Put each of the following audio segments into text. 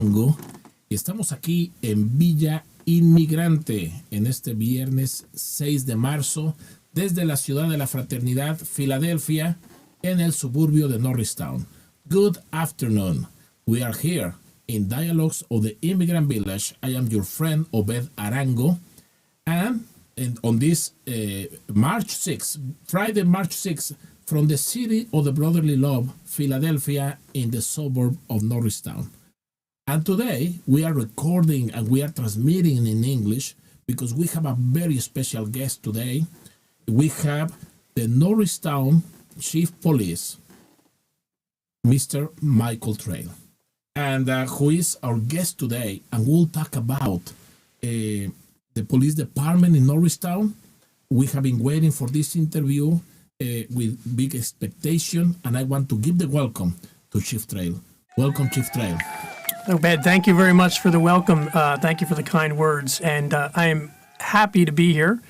Arango y estamos aquí en Villa Inmigrante en este viernes 6 de marzo desde la ciudad de la Fraternidad, Filadelfia, en el suburbio de Norristown. Good afternoon. We are here in Dialogues of the Immigrant Village. I am your friend Obed Arango, and on this March 6th, Friday, March 6th, from the city of the brotherly love, Philadelphia, in the suburb of Norristown. And today we are recording and we are transmitting in English because we have a very special guest today. We have the Norristown Chief Police, Mr. Michael Trail, and who is our guest today. And we'll talk about the police department in Norristown. We have been waiting for this interview with big expectation, and I want to give the welcome to Chief Trail. Welcome, Chief Trail. Obed, thank you very much for the welcome. Thank you for the kind words, and I am happy to be here.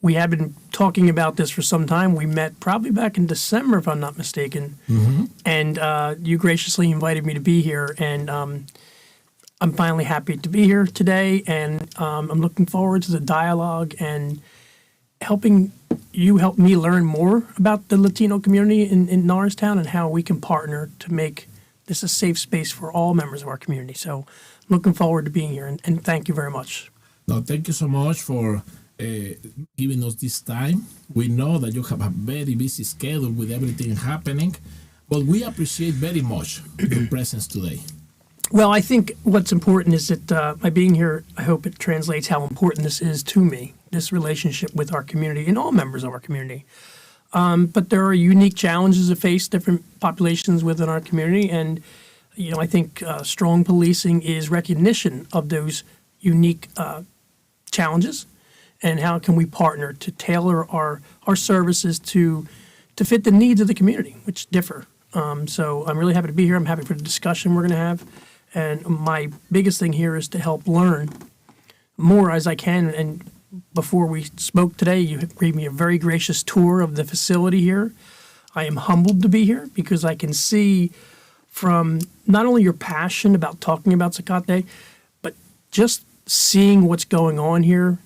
We have been talking about this for some time. We met probably back in December, if I'm not mistaken, and you graciously invited me to be here, and I'm finally happy to be here today, and I'm looking forward to the dialogue and helping you help me learn more about the Latino community in Norristown and how we can partner to make this a safe space for all members of our community. So looking forward to being here, and thank you very much. No, thank you so much for giving us this time. We know that you have a very busy schedule with everything happening, but we appreciate very much your presence today. Well, I think what's important is that by being here, I hope it translates how important this is to me, this relationship with our community and all members of our community. But there are unique challenges that face different populations within our community, and I think strong policing is recognition of those unique challenges, and how can we partner to tailor our services to fit the needs of the community, which differ. So I'm really happy to be here. I'm happy for the discussion we're going to have, and my biggest thing here is to help learn more as I can. And before we spoke today, you gave me a very gracious tour of the facility here. I am humbled to be here because I can see from not only your passion about talking about Zacate, but just seeing what's going on here,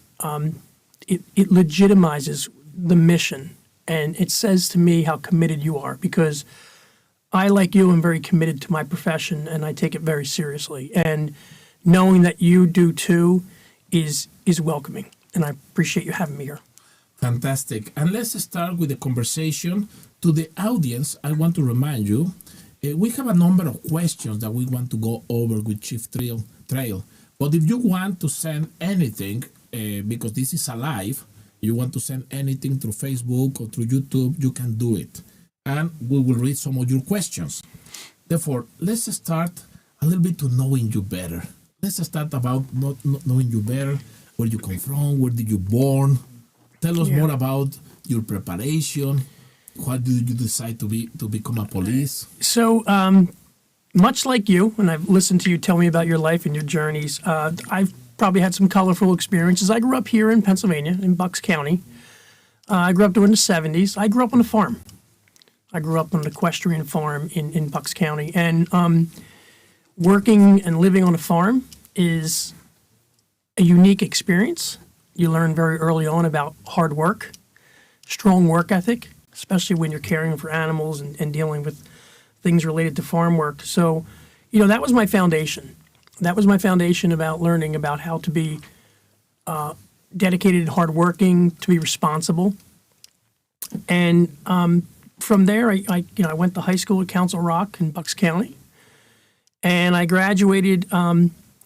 it legitimizes the mission. And it says to me how committed you are, because I, like you, am very committed to my profession, and I take it very seriously. And knowing that you do too is welcoming. And I appreciate you having me here. Fantastic. And let's start with the conversation. To the audience, I want to remind you, we have a number of questions that we want to go over with Chief Trail. But if you want to send anything, because this is a live, you want to send anything through Facebook or through YouTube, you can do it. And we will read some of your questions. Therefore, let's start a little bit to knowing you better. Let's start about not knowing you better. Where you come from, where did you born? Tell us more about your preparation. Why did you decide to become a police? So, much like you, and I've listened to you tell me about your life and your journeys, I've probably had some colorful experiences. I grew up here in Pennsylvania, in Bucks County. I grew up during the 70s. I grew up on a farm. I grew up on an equestrian farm in Bucks County. And working and living on a farm is a unique experience. You learn very early on about hard work, strong work ethic, especially when you're caring for animals and dealing with things related to farm work. So, that was my foundation. That was my foundation about learning about how to be dedicated, hardworking, to be responsible. And from there, I went to high school at Council Rock in Bucks County, and I graduated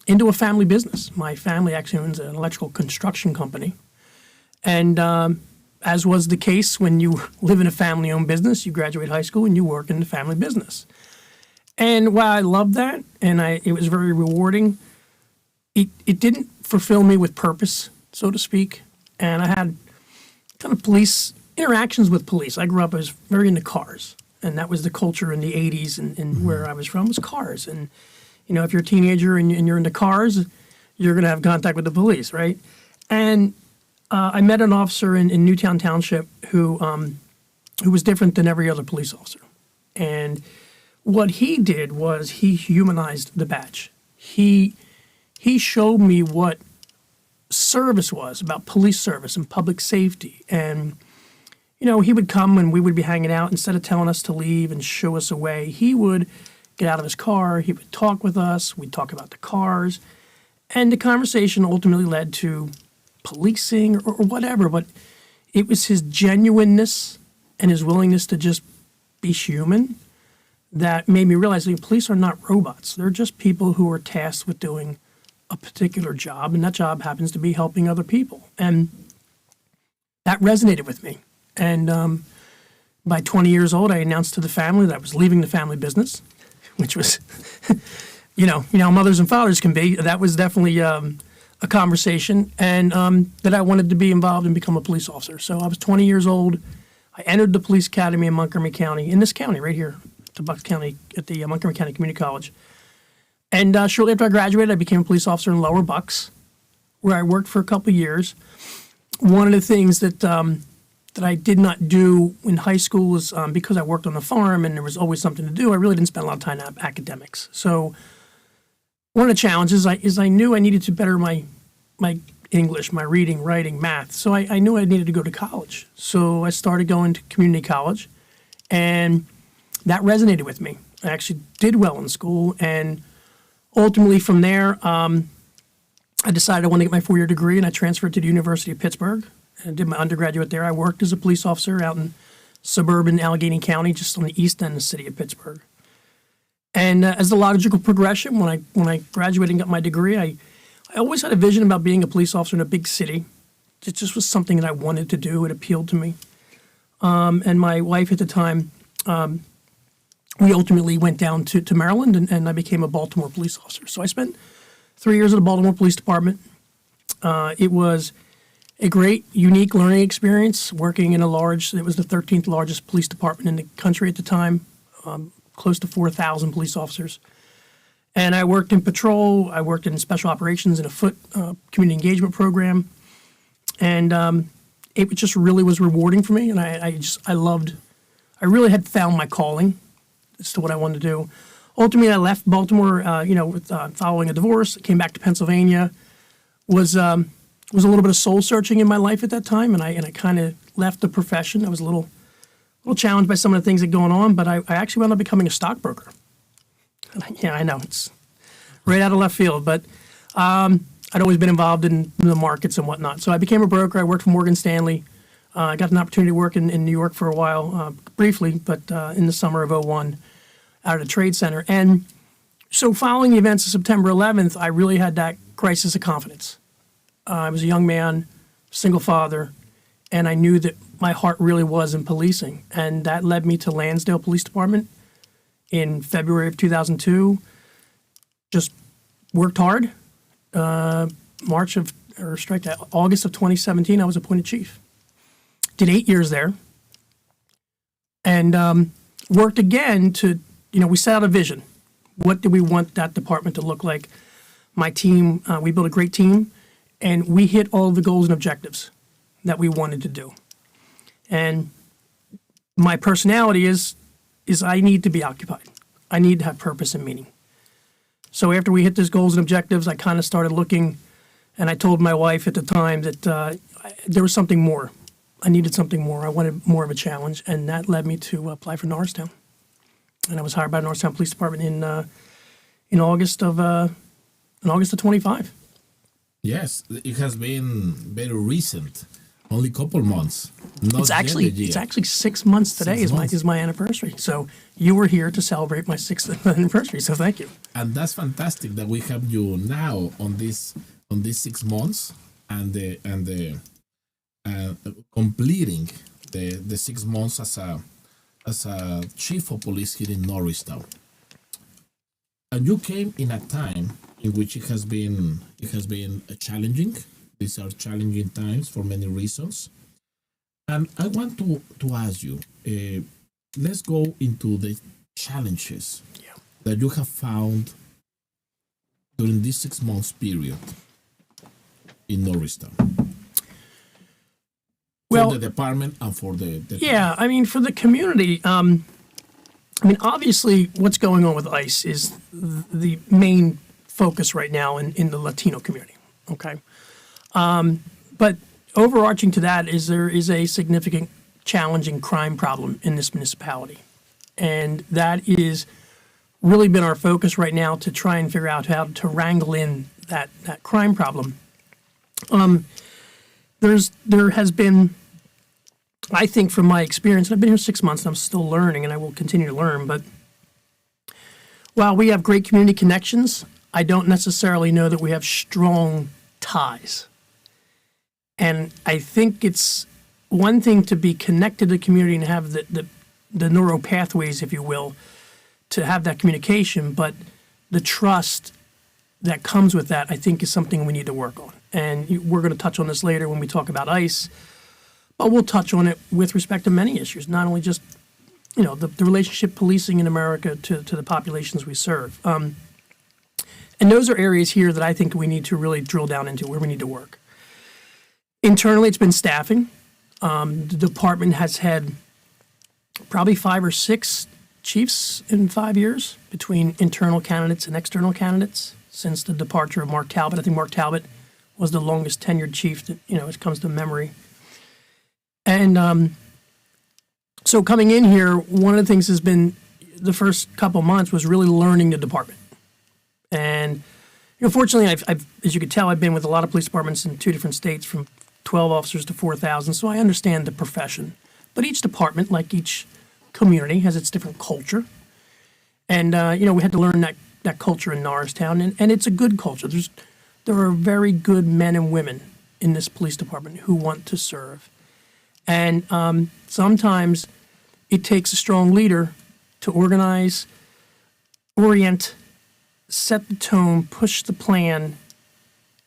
into a family business. My family actually owns an electrical construction company. And as was the case when you live in a family-owned business, you graduate high school and you work in the family business. And while I loved that, and it was very rewarding, it didn't fulfill me with purpose, so to speak. And I had kind of police interactions with police. I grew up, I was very into cars. And that was the culture in the 80s and where I was from was cars. And if you're a teenager and you're into cars, you're going to have contact with the police, right? And I met an officer in Newtown Township who was different than every other police officer. And what he did was he humanized the badge. he showed me what service was, about police service and public safety. And, he would come and we would be hanging out. Instead of telling us to leave and show us a way, he would get out of his car, he would talk with us, we'd talk about the cars. And the conversation ultimately led to policing or whatever, but it was his genuineness and his willingness to just be human that made me realize that police are not robots. They're just people who are tasked with doing a particular job, and that job happens to be helping other people. And that resonated with me. And by 20 years old, I announced to the family that I was leaving the family business, which was, mothers and fathers can be. That was definitely a conversation, and that I wanted to be involved and become a police officer. So I was 20 years old. I entered the police academy in Montgomery County, in this county right here, to Bucks County, at the Montgomery County Community College. And shortly after I graduated, I became a police officer in Lower Bucks, where I worked for a couple of years. One of the things that I did not do in high school was because I worked on the farm and there was always something to do, I really didn't spend a lot of time on academics. So one of the challenges is I knew I needed to better my English, my reading, writing, math. So I knew I needed to go to college. So I started going to community college, and that resonated with me. I actually did well in school, and ultimately from there, I decided I wanted to get my 4-year degree, and I transferred to the University of Pittsburgh and did my undergraduate there. I worked as a police officer out in suburban Allegheny County, just on the east end of the city of Pittsburgh. And as the logical progression, when I graduated and got my degree, I always had a vision about being a police officer in a big city. It just was something that I wanted to do. It appealed to me. And my wife at the time, we ultimately went down to Maryland, and I became a Baltimore police officer. So I spent 3 years at the Baltimore Police Department. It was a great, unique learning experience working in it was the 13th largest police department in the country at the time, close to 4,000 police officers. And I worked in patrol, I worked in special operations in a foot community engagement program. And it just really was rewarding for me. And I really had found my calling as to what I wanted to do. Ultimately, I left Baltimore, following a divorce, came back to Pennsylvania, was a little bit of soul searching in my life at that time, and I kind of left the profession. I was a little challenged by some of the things that were going on, but I actually wound up becoming a stockbroker. I know it's right out of left field, but I'd always been involved in the markets and whatnot. So I became a broker. I worked for Morgan Stanley. I got an opportunity to work in New York for a while, briefly, but in the summer of '01, out of the Trade Center. And so following the events of September 11th, I really had that crisis of confidence. I was a young man, single father, and I knew that my heart really was in policing. And that led me to Lansdale Police Department in February of 2002. Just worked hard. August of 2017, I was appointed chief. Did 8 years there. And worked again to, we set out a vision. What do we want that department to look like? My team, we built a great team, and we hit all of the goals and objectives that we wanted to do. And my personality is I need to be occupied. I need to have purpose and meaning. So after we hit those goals and objectives, I kind of started looking, and I told my wife at the time that there was something more. I needed something more. I wanted more of a challenge, and that led me to apply for Norristown. And I was hired by the Norristown Police Department in August of 25. Yes, it has been very recent, only a couple months. Not It's actually 6 months today is my anniversary. So you were here to celebrate my 6th anniversary. So thank you. And that's fantastic that we have you now on these 6 months and completing the 6 months as a chief of police here in Norristown. And you came in a time in which it has been challenging. These are challenging times for many reasons. And I want to ask you, let's go into the challenges that you have found during this 6 months period in Norristown. For the department and for the for the community, obviously what's going on with ICE is the main focus right now in the Latino community. Okay. But overarching to that is there is a significant challenging crime problem in this municipality. And that is really been our focus right now to try and figure out how to wrangle in that crime problem. There has been, I think from my experience, and I've been here 6 months and I'm still learning and I will continue to learn, but while we have great community connections, I don't necessarily know that we have strong ties. And I think it's one thing to be connected to the community and have the neural pathways, if you will, to have that communication, but the trust that comes with that, I think, is something we need to work on. And we're going to touch on this later when we talk about ICE, but we'll touch on it with respect to many issues, not only just, the relationship policing in America to the populations we serve. And those are areas here that I think we need to really drill down into, where we need to work. Internally, it's been staffing. The department has had probably 5 or 6 chiefs in 5 years, between internal candidates and external candidates, since the departure of Mark Talbot. I think Mark Talbot was the longest tenured chief that, it comes to memory. And so coming in here, one of the things has been, the first couple months was really learning the department. And fortunately, I've, as you could tell, I've been with a lot of police departments in 2 different states, from 12 officers to 4,000, so I understand the profession. But each department, like each community, has its different culture. And, we had to learn that culture in Norristown, and it's a good culture. There are very good men and women in this police department who want to serve. And sometimes it takes a strong leader to organize, orient, set the tone, push the plan,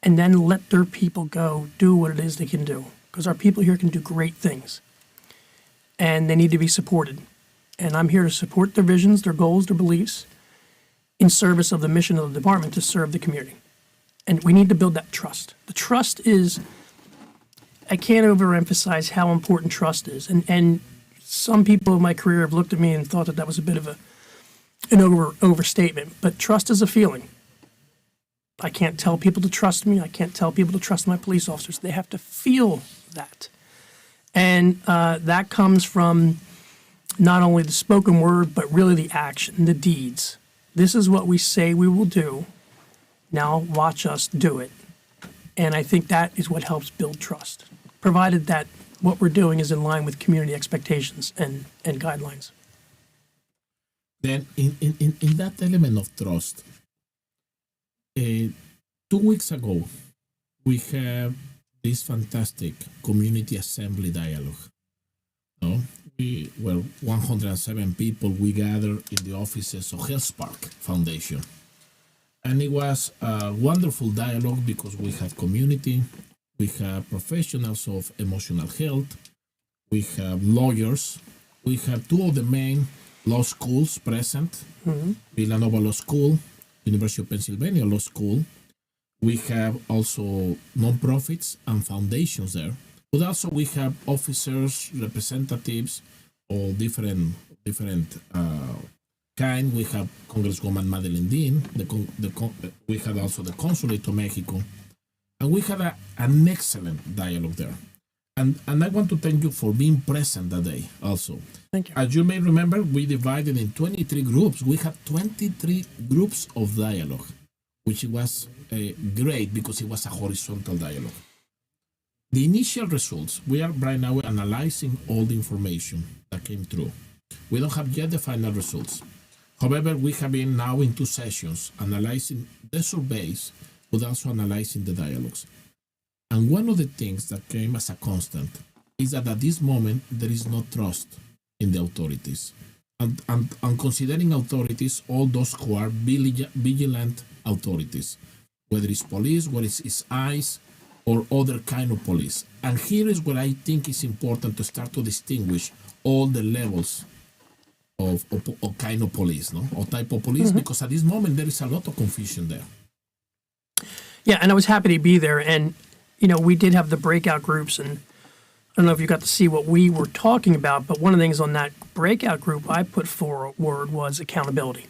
and then let their people go do what it is they can do. Because our people here can do great things. And they need to be supported. And I'm here to support their visions, their goals, their beliefs, in service of the mission of the department to serve the community. And we need to build that trust. The trust is, I can't overemphasize how important trust is. And some people in my career have looked at me and thought that was a bit of an overstatement. But trust is a feeling. I can't tell people to trust me. I can't tell people to trust my police officers. They have to feel that. And that comes from not only the spoken word, but really the action, the deeds. This is what we say we will do. Now watch us do it. And I think that is what helps build trust, provided that what we're doing is in line with community expectations and guidelines. Then in that element of trust, 2 weeks ago, we have this fantastic community assembly dialogue. No? We were 107 people. We gathered in the offices of Health Spark Foundation. And it was a wonderful dialogue because we have community, we have professionals of emotional health, we have lawyers, we have 2 of the main law schools present, Villanova Law School, University of Pennsylvania Law School. We have also non-profits and foundations there. But also we have officers, representatives, all different kind. We have Congresswoman Madeleine Dean. We had also the Consulate of Mexico. And we had an excellent dialogue there. And I want to thank you for being present that day also. Thank you. As you may remember, we divided in 23 groups. We had 23 groups of dialogue, which was great because it was a horizontal dialogue. The initial results, we are right now analyzing all the information that came through. We don't have yet the final results. However, we have been now in 2 sessions analyzing the surveys, but also analyzing the dialogues. And one of the things that came as a constant is that at this moment, there is no trust in the authorities. And considering authorities, all those who are vigilant authorities, whether it's police, whether it's ICE, or other kind of police. And here is what I think is important to start to distinguish all the levels of kind of police, no? Or type of police, because at this moment there is a lot of confusion there. Yeah, and I was happy to be there. And, we did have the breakout groups, and I don't know if you got to see what we were talking about, but one of the things on that breakout group I put forward was accountability.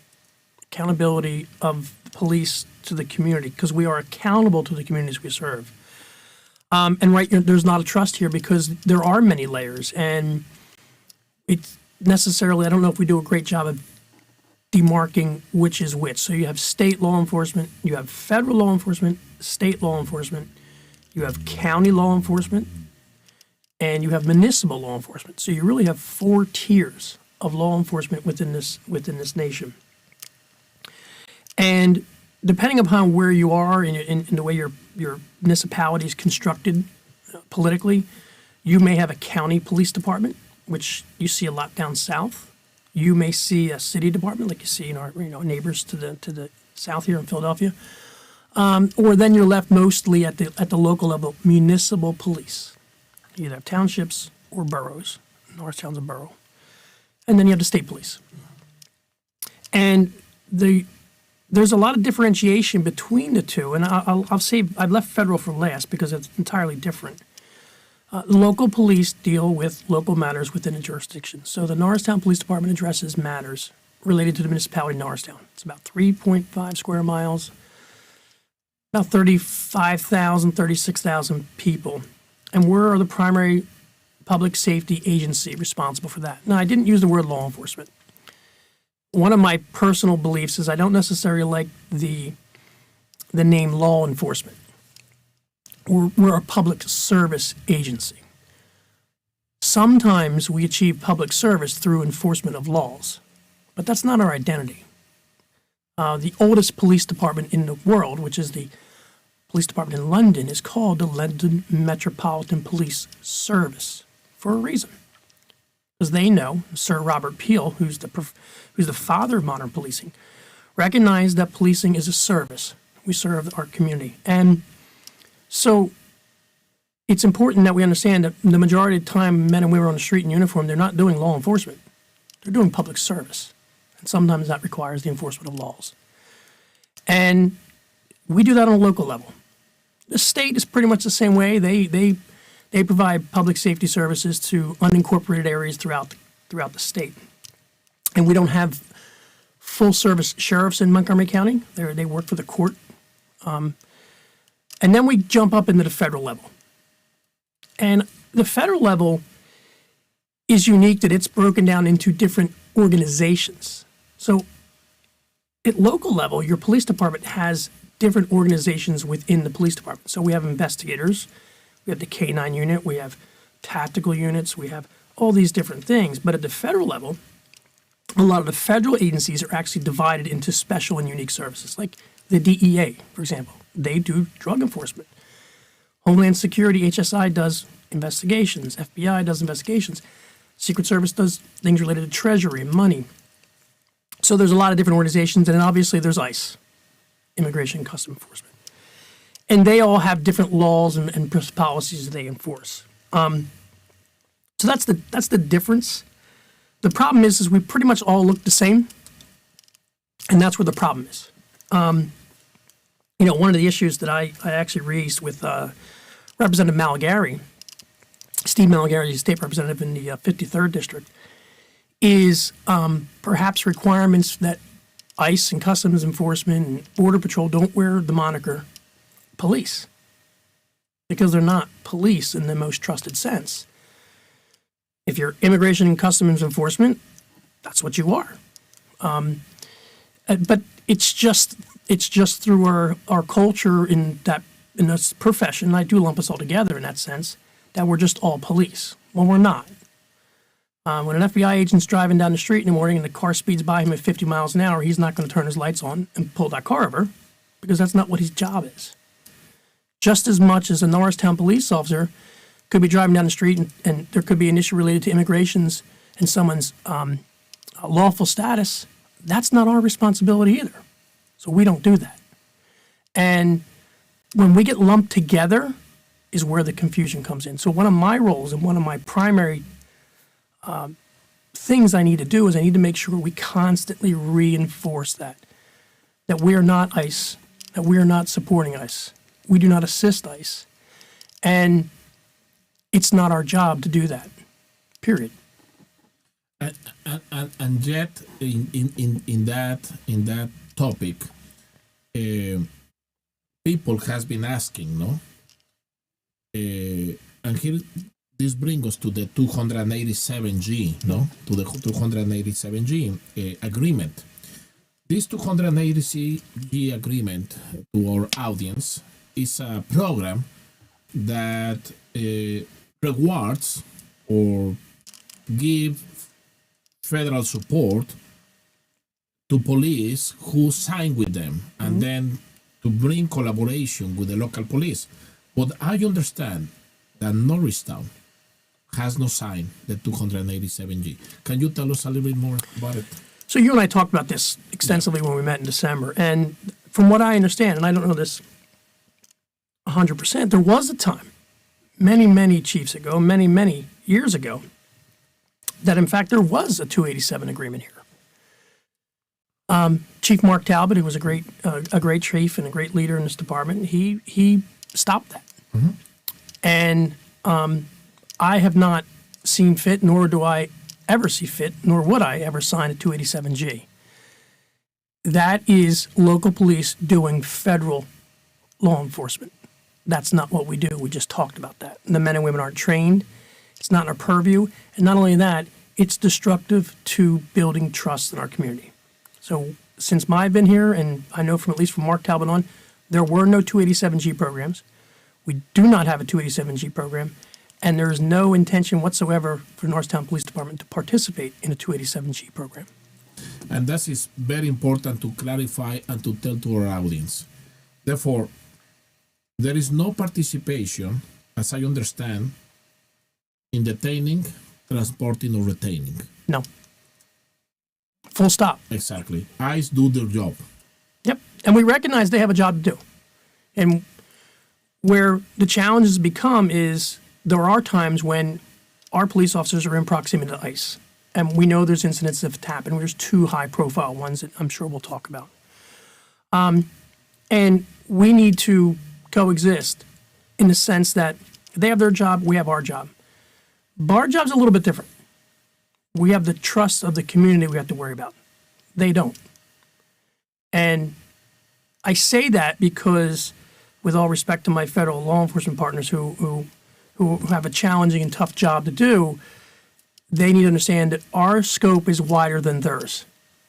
accountability of the police to the community, because we are accountable to the communities we serve. And right, there's not a trust here because there are many layers, and it's necessarily, I don't know if we do a great job of demarking which is which. So you have state law enforcement, you have federal law enforcement, state law enforcement, you have county law enforcement, and you have municipal law enforcement. So you really have 4 tiers of law enforcement within this nation. And depending upon where you are in the way your municipality is constructed politically, you may have a county police department, which you see a lot down south. You may see a city department, like you see in our neighbors to the south here in Philadelphia, or then you're left mostly at the local level, municipal police. You either have townships or boroughs. Norristown's a borough, and then you have the state police. And there's a lot of differentiation between the two, and I'll say I've left federal for last because it's entirely different. Local police deal with local matters within a jurisdiction. So the Norristown Police Department addresses matters related to the municipality of Norristown. It's about 3.5 square miles, about 35,000, 36,000 people. And we're the primary public safety agency responsible for that. Now, I didn't use the word law enforcement. One of my personal beliefs is I don't necessarily like the name law enforcement. We're a public service agency. Sometimes we achieve public service through enforcement of laws, but that's not our identity. The oldest police department in the world, which is the police department in London, is called the London Metropolitan Police Service for a reason. Because they know, Sir Robert Peel, who's the father of modern policing, recognized that policing is a service. We serve our community. And so it's important that we understand that the majority of the time men and women on the street in uniform, they're not doing law enforcement. They're doing public service. And sometimes that requires the enforcement of laws. And we do that on a local level. The state is pretty much the same way. They provide public safety services to unincorporated areas throughout the state. And we don't have full-service sheriffs in Montgomery County. They work for the court. And then we jump up into the federal level. And the federal level is unique that it's broken down into different organizations. So at local level, your police department has different organizations within the police department. So we have investigators, we have the K-9 unit, we have tactical units, we have all these different things. But at the federal level, a lot of the federal agencies are actually divided into special and unique services, like the DEA, for example. They do drug enforcement. Homeland Security, HSI, does investigations. FBI does investigations. Secret Service does things related to treasury and money. So there's a lot of different organizations, and then obviously there's ICE, Immigration and Customs Enforcement. And they all have different laws and policies that they enforce. So that's the difference. The problem is we pretty much all look the same, and that's where the problem is. One of the issues that I actually raised with Representative Malagari, Steve Malagari, state representative in the 53rd District, is perhaps requirements that ICE and Customs Enforcement and Border Patrol don't wear the moniker police, because they're not police in the most trusted sense. If you're Immigration and Customs Enforcement, that's what you are. But it's just through our culture in this profession, I do lump us all together in that sense, that we're just all police. Well, we're not. When an FBI agent's driving down the street in the morning and the car speeds by him at 50 miles an hour, he's not going to turn his lights on and pull that car over, because that's not what his job is. Just as much as a Norristown police officer could be driving down the street and there could be an issue related to immigrations and someone's lawful status, that's not our responsibility either. So we don't do that. And when we get lumped together is where the confusion comes in. So one of my roles and one of my primary things I need to do is I need to make sure we constantly reinforce that we are not ICE, that we are not supporting ICE. We do not assist ICE. And it's not our job to do that, period. And yet, in that topic, people has been asking, no? And here, this brings us to the 287G, no? To the 287G agreement. This 287G agreement, to our audience, is a program that rewards or give federal support to police who sign with them, and then to bring collaboration with the local police. But I understand that Norristown has no sign the 287G. Can you tell us a little bit more about it? So you and I talked about this extensively when we met in December. And from what I understand, and I don't know this 100%, there was a time, many, many chiefs ago, many, many years ago, that in fact there was a 287 agreement here. Chief Mark Talbot, who was a great chief and a great leader in this department, he stopped that. And I have not seen fit, nor do I ever see fit, nor would I ever sign a 287G. That is local police doing federal law enforcement. That's not what we do. We just talked about that. And the men and women aren't trained. It's not in our purview. And not only that, it's destructive to building trust in our community. So since I've been here, and I know from at least from Mark Talbot on, there were no 287G programs. We do not have a 287G program, and there is no intention whatsoever for the Norristown Police Department to participate in a 287G program. And that is very important to clarify and to tell to our audience. Therefore, there is no participation, as I understand, in detaining, transporting, or retaining. No. Full stop. Exactly. ICE do their job. Yep. And we recognize they have a job to do. And where the challenges become is there are times when our police officers are in proximity to ICE. And we know there's incidents that have happened. There's two high-profile ones that I'm sure we'll talk about. And we need to coexist in the sense that they have their job, we have our job. But our job's a little bit different. We have the trust of the community we have to worry about. They don't. And I say that because, with all respect to my federal law enforcement partners who have a challenging and tough job to do, they need to understand that our scope is wider than theirs.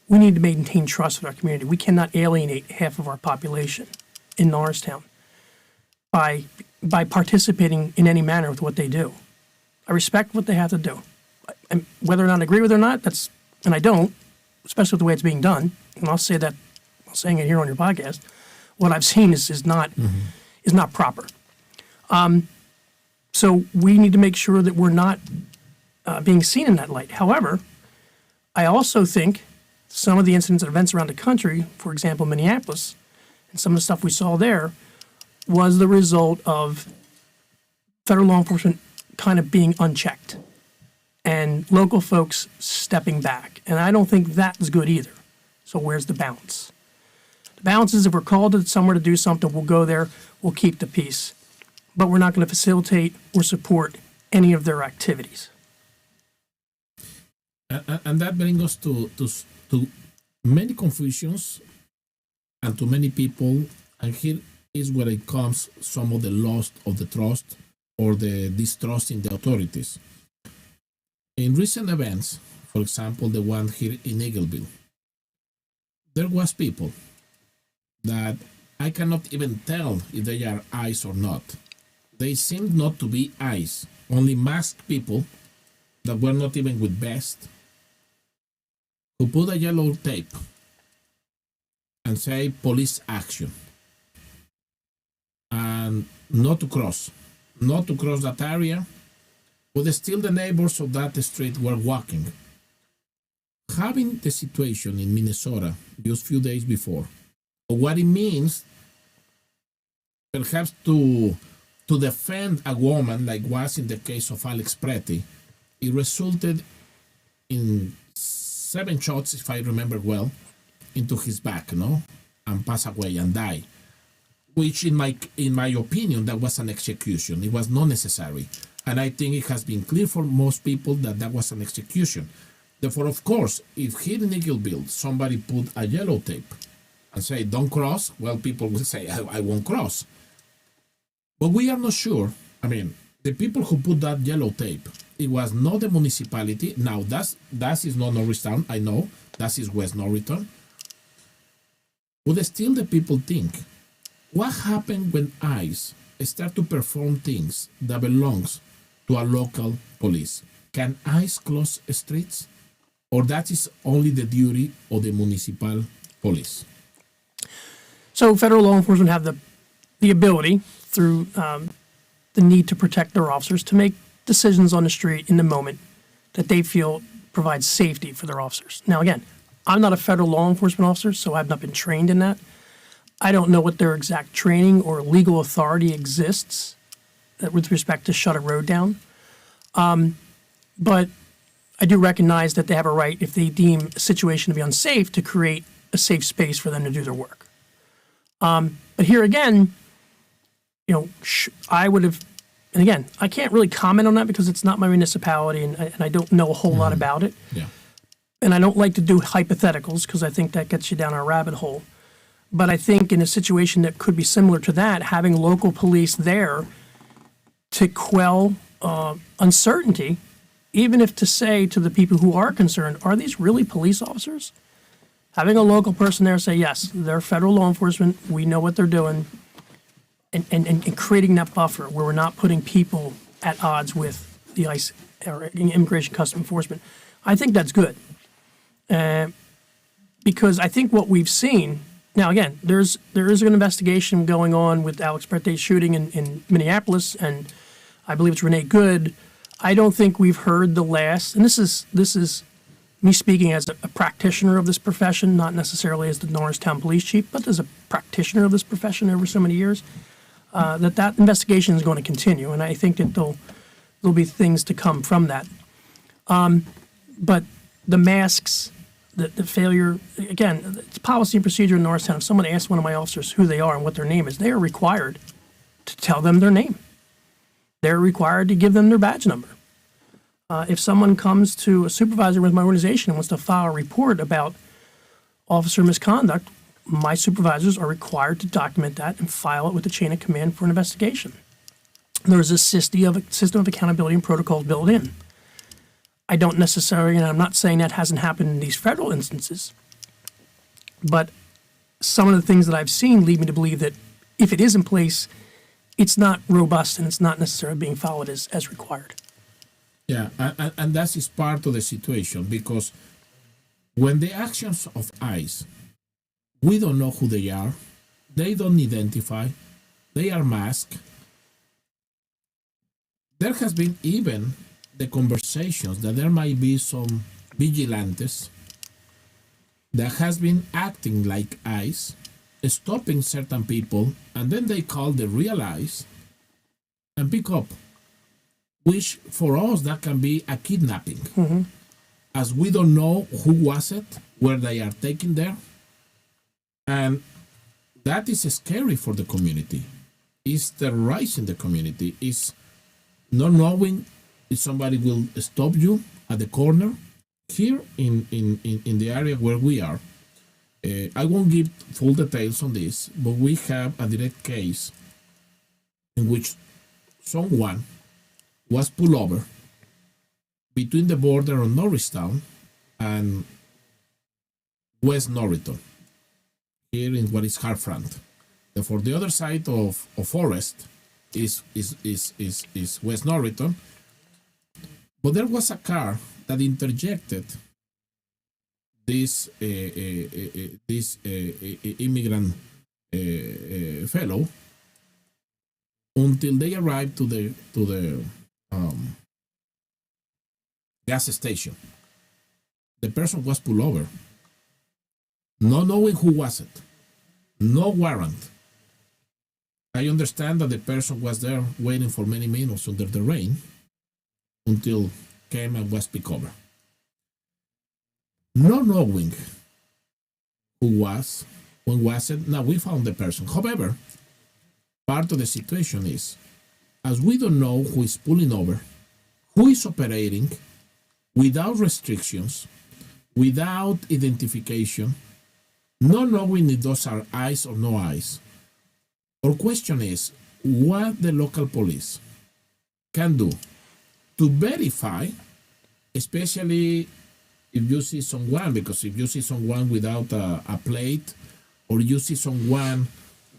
We need to maintain trust with our community. We cannot alienate half of our population in Norristown by participating in any manner with what they do. I respect what they have to do. And whether or not I agree with it or not, and I don't, especially with the way it's being done, and I'll say that, I'm saying it here on your podcast, what I've seen is not proper. So we need to make sure that we're not being seen in that light. However, I also think some of the incidents and events around the country, for example, Minneapolis, and some of the stuff we saw there, was the result of federal law enforcement kind of being unchecked and local folks stepping back. And I don't think that's good either. So where's the balance? The balance is if we're called to somewhere to do something, we'll go there, we'll keep the peace. But we're not going to facilitate or support any of their activities. And that brings us to many confusions and to many people. And here is where it comes some of the loss of the trust or the distrust in the authorities. In recent events, for example, the one here in Eagleville, there was people that I cannot even tell if they are ICE or not. They seemed not to be ICE, only masked people that were not even with vest, who put a yellow tape and say police action, and not to cross that area, but still the neighbors of that street were walking. Having the situation in Minnesota just a few days before, what it means perhaps to defend a woman, like was in the case of Alex Pretty, it resulted in 7 shots, if I remember well, into his back, and pass away and die. Which, in my opinion, that was an execution. It was not necessary, and I think it has been clear for most people that was an execution. Therefore, of course, if here in Eagleville somebody put a yellow tape and say, don't cross, well, people will say, I won't cross. But we are not sure. I mean, the people who put that yellow tape, it was not the municipality. Now, that is not Norristown, I know. That is West Norristown. But still the people think, what happened when ICE start to perform things that belongs to a local police? Can ICE close streets? Or that is only the duty of the municipal police? So federal law enforcement have the ability through the need to protect their officers to make decisions on the street in the moment that they feel provides safety for their officers. Now, again, I'm not a federal law enforcement officer, so I've not been trained in that. I don't know what their exact training or legal authority exists with respect to shut a road down. But I do recognize that they have a right, if they deem a situation to be unsafe, to create a safe space for them to do their work. But here again, I would have, and again, I can't really comment on that because it's not my municipality and I don't know a whole lot about it. Yeah. And I don't like to do hypotheticals because I think that gets you down a rabbit hole. But I think in a situation that could be similar to that, having local police there to quell uncertainty, even if to say to the people who are concerned, are these really police officers? Having a local person there say, yes, they're federal law enforcement, we know what they're doing, and creating that buffer where we're not putting people at odds with the ICE or Immigration Customs Enforcement, I think that's good. Because I think what we've seen, now again, there is an investigation going on with Alex Berthe's shooting in Minneapolis, and I believe it's Renee Good. I don't think we've heard the last, and this is me speaking as a practitioner of this profession, not necessarily as the Norristown police chief, but as a practitioner of this profession over so many years, that investigation is going to continue, and I think that there'll be things to come from that. But the masks, the failure, again, it's policy and procedure in Norristown. If someone asks one of my officers who they are and what their name is, they are required to tell them their name. They're required to give them their badge number. If someone comes to a supervisor with my organization and wants to file a report about officer misconduct, my supervisors are required to document that and file it with the chain of command for an investigation. There's a system of accountability and protocols built in. I don't necessarily, and I'm not saying that hasn't happened in these federal instances, but some of the things that I've seen lead me to believe that if it is in place, it's not robust and it's not necessarily being followed as required. Yeah, and that is part of the situation, because when the actions of ICE, we don't know who they are, they don't identify, they are masked. There has been even the conversations that there might be some vigilantes that has been acting like ICE, stopping certain people, and then they call the real ICE and pick up, which for us that can be a kidnapping, as we don't know who was it, where they are taken there, and that is scary for the community. It's the rise in the community. It's not knowing if somebody will stop you at the corner. Here in the area where we are, I won't give full details on this, but we have a direct case in which someone was pulled over between the border of Norristown and West Norristown, here in what is Hartfront. For the other side of Forest is West Norristown. But there was a car that interjected this immigrant fellow until they arrived to the gas station. The person was pulled over, not knowing who was it, no warrant. I understand that the person was there waiting for many minutes under the rain until came and was picked over. Not knowing who was, when was it, now we found the person. However, part of the situation is, as we don't know who is pulling over, who is operating without restrictions, without identification, not knowing if those are ICE or no ICE. Our question is what the local police can do to verify, especially if you see someone, because if you see someone without a plate or you see someone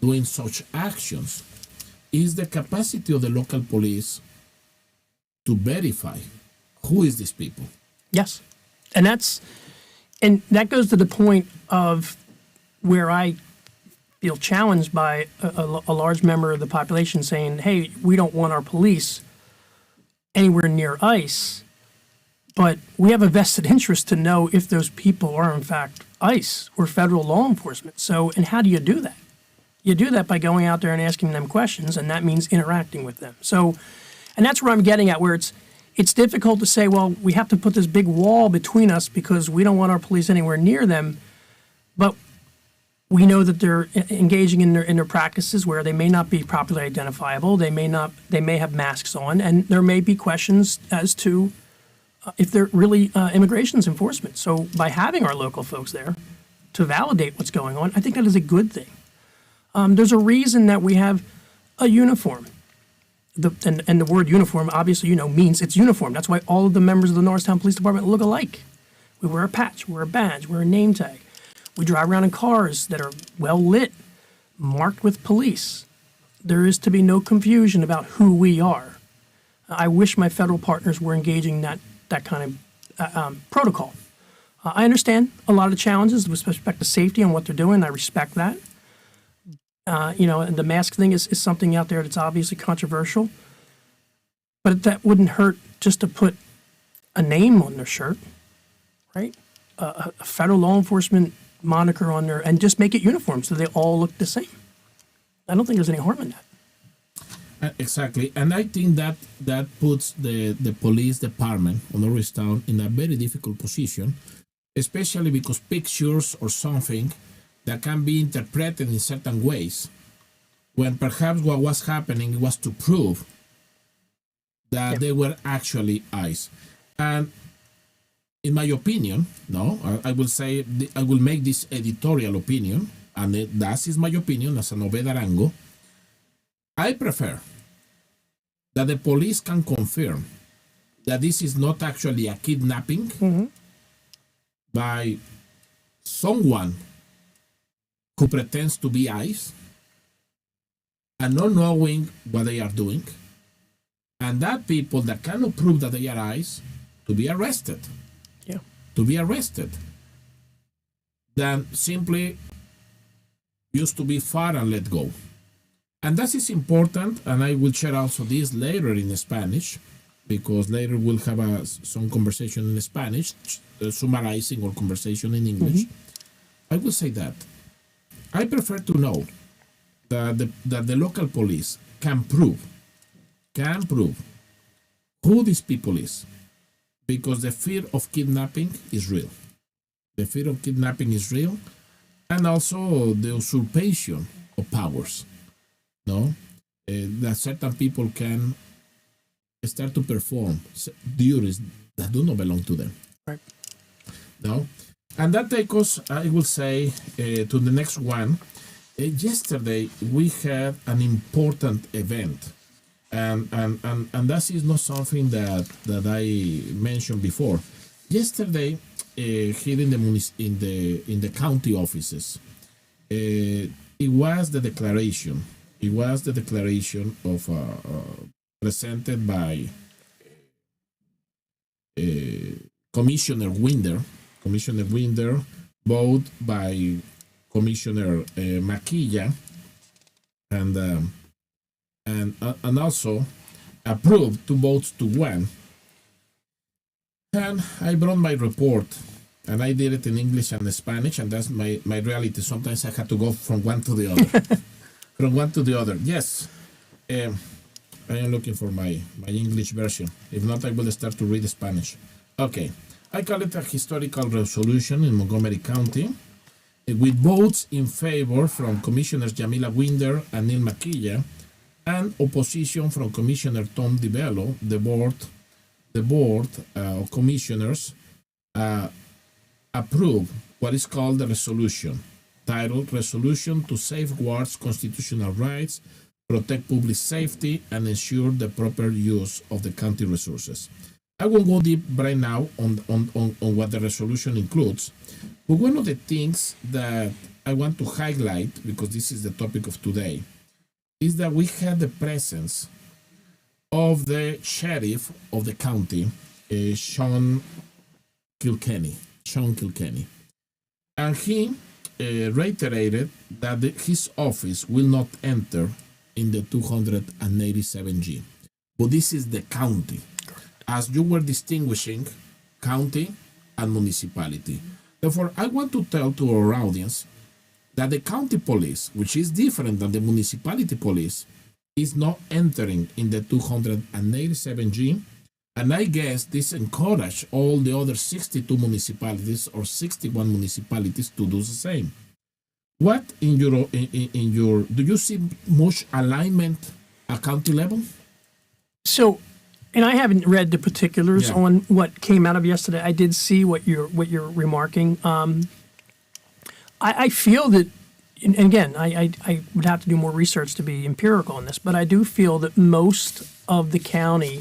doing such actions, is the capacity of the local police to verify who is these people. Yes. And that goes to the point of where I feel challenged by a large member of the population saying, hey, we don't want our police anywhere near ICE, but we have a vested interest to know if those people are in fact ICE or federal law enforcement. So, and how do you do that? You do that by going out there and asking them questions, and that means interacting with them. So, and that's where I'm getting at, where it's difficult to say, well, we have to put this big wall between us because we don't want our police anywhere near them, but we know that they're engaging in their practices where they may not be properly identifiable, they may have masks on, and there may be questions as to if they're really immigration's enforcement. So by having our local folks there to validate what's going on, I think that is a good thing. There's a reason that we have a uniform. And the word uniform, obviously, means it's uniform. That's why all of the members of the Norristown Police Department look alike. We wear a patch, we wear a badge, we wear a name tag. We drive around in cars that are well lit, marked with police. There is to be no confusion about who we are. I wish my federal partners were engaging that kind of protocol. I understand a lot of the challenges with respect to safety and what they're doing. I respect that. And the mask thing is something out there that's obviously controversial. But that wouldn't hurt just to put a name on their shirt, right? A federal law enforcement moniker on there and just make it uniform so they all look the same. I don't think there's any harm in that. Exactly. And I think that puts the police department on Norristown in a very difficult position, especially because pictures or something that can be interpreted in certain ways, when perhaps what was happening was to prove that they were actually ICE. And in my opinion, I will make this editorial opinion, and that is my opinion as a Nove Arango. I prefer that the police can confirm that this is not actually a kidnapping by someone who pretends to be ICE and not knowing what they are doing, and that people that cannot prove that they are ICE to be arrested. Than simply used to be far and let go. And that is important, and I will share also this later in Spanish, because later we'll have some conversation in Spanish, summarizing our conversation in English. I will say that I prefer to know that the local police can prove who these people is, because the fear of kidnapping is real. The fear of kidnapping is real, and also the usurpation of powers. That certain people can start to perform duties that do not belong to them. Right. And that takes us, I will say, to the next one. Yesterday we had an important event, and that is not something that I mentioned before. Yesterday, here in the county offices, it was the declaration. It was the declaration of presented by Commissioner Winder, both by Commissioner Maquilla, and also approved 2 votes to 1. And I brought my report, and I did it in English and Spanish, and that's my reality. Sometimes I had to go from one to the other. Yes. I am looking for my English version. If not, I will start to read Spanish. Okay. I call it a historical resolution in Montgomery County, with votes in favor from Commissioners Jamila Winder and Neil Maquilla, and opposition from Commissioner Tom DiBello. The board of commissioners approved what is called the resolution. titled Resolution to Safeguard Constitutional Rights, Protect Public Safety, and Ensure the Proper Use of the County Resources. I won't go deep right now on what the resolution includes, but one of the things that I want to highlight, because this is the topic of today, is that we had the presence of the sheriff of the county, Sean Kilkenny. And he reiterated that his office will not enter in the 287G. But this is the county. As you were distinguishing county and municipality. Therefore, I want to tell to our audience that the county police, which is different than the municipality police, is not entering in the 287G. And I guess this encouraged all the other 62 municipalities or 61 municipalities to do the same. What in your do you see much alignment at county level? So, and I haven't read the particulars on what came out of yesterday. I did see what you're remarking. I feel that, and again, I would have to do more research to be empirical on this, but I do feel that most of the county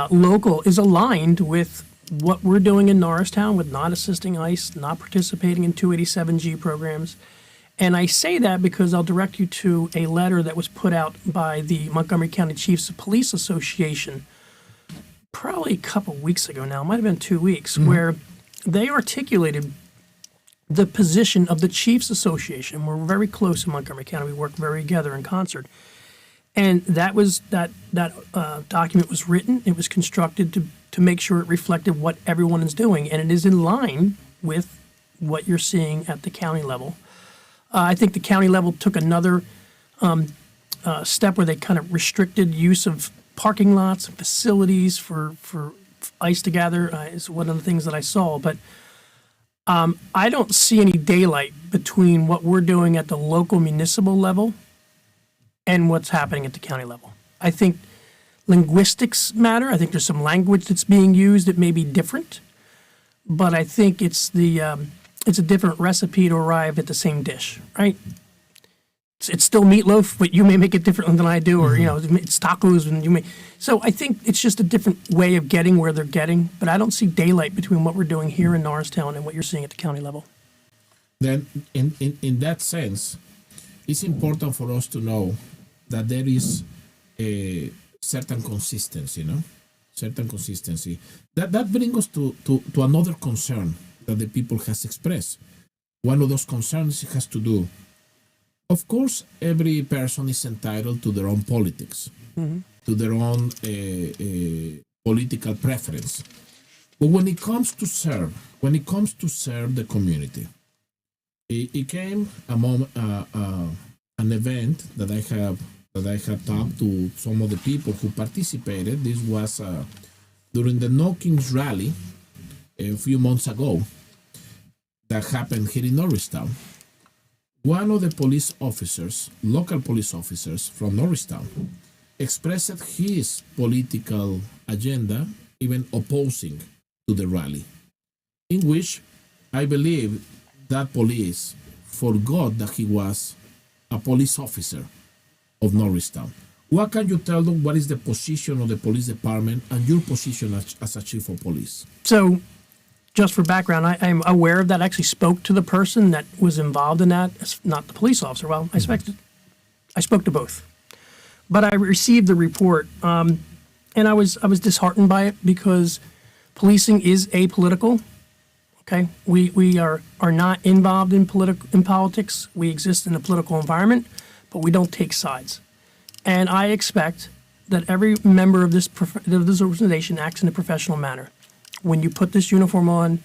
local is aligned with what we're doing in Norristown with not assisting ICE, not participating in 287G programs. And I say that because I'll direct you to a letter that was put out by the Montgomery County Chiefs of Police Association probably a couple weeks ago now, it might have been 2 weeks, where they articulated the position of the Chiefs Association. We're very close in Montgomery County. We work very together in concert. And that document was written. It was constructed to make sure it reflected what everyone is doing, and it is in line with what you're seeing at the county level. I think the county level took another step where they kind of restricted use of parking lots and facilities for ICE to gather. Is one of the things that I saw, but I don't see any daylight between what we're doing at the local municipal level and what's happening at the county level. I think linguistics matter. I think there's some language that's being used that may be different, but I think it's a different recipe to arrive at the same dish, right? It's still meatloaf, but you may make it differently than I do, or it's tacos, and you may. So I think it's just a different way of getting where they're getting, but I don't see daylight between what we're doing here in Norristown and what you're seeing at the county level. Then, in that sense, it's important for us to know that there is a certain consistency, certain consistency. That brings us to another concern that the people has expressed. One of those concerns has to do, of course, every person is entitled to their own politics, to their own political preference. But when it comes to serve the community, it came a moment, an event that I had talked to some of the people who participated. This was during the No Kings rally a few months ago that happened here in Norristown. One of the police officers, local police officers from Norristown, expressed his political agenda, even opposing to the rally, in which I believe that police forgot that he was a police officer of Norristown. What can you tell them? What is the position of the police department and your position as a chief of police? So, just for background, I'm aware of that. I actually spoke to the person that was involved in that. It's not the police officer. Well, I spoke to both. But I received the report, and I was disheartened by it because policing is apolitical. Okay, we are not involved in politics. We exist in a political environment, but we don't take sides. And I expect that every member of this organization acts in a professional manner. When you put this uniform on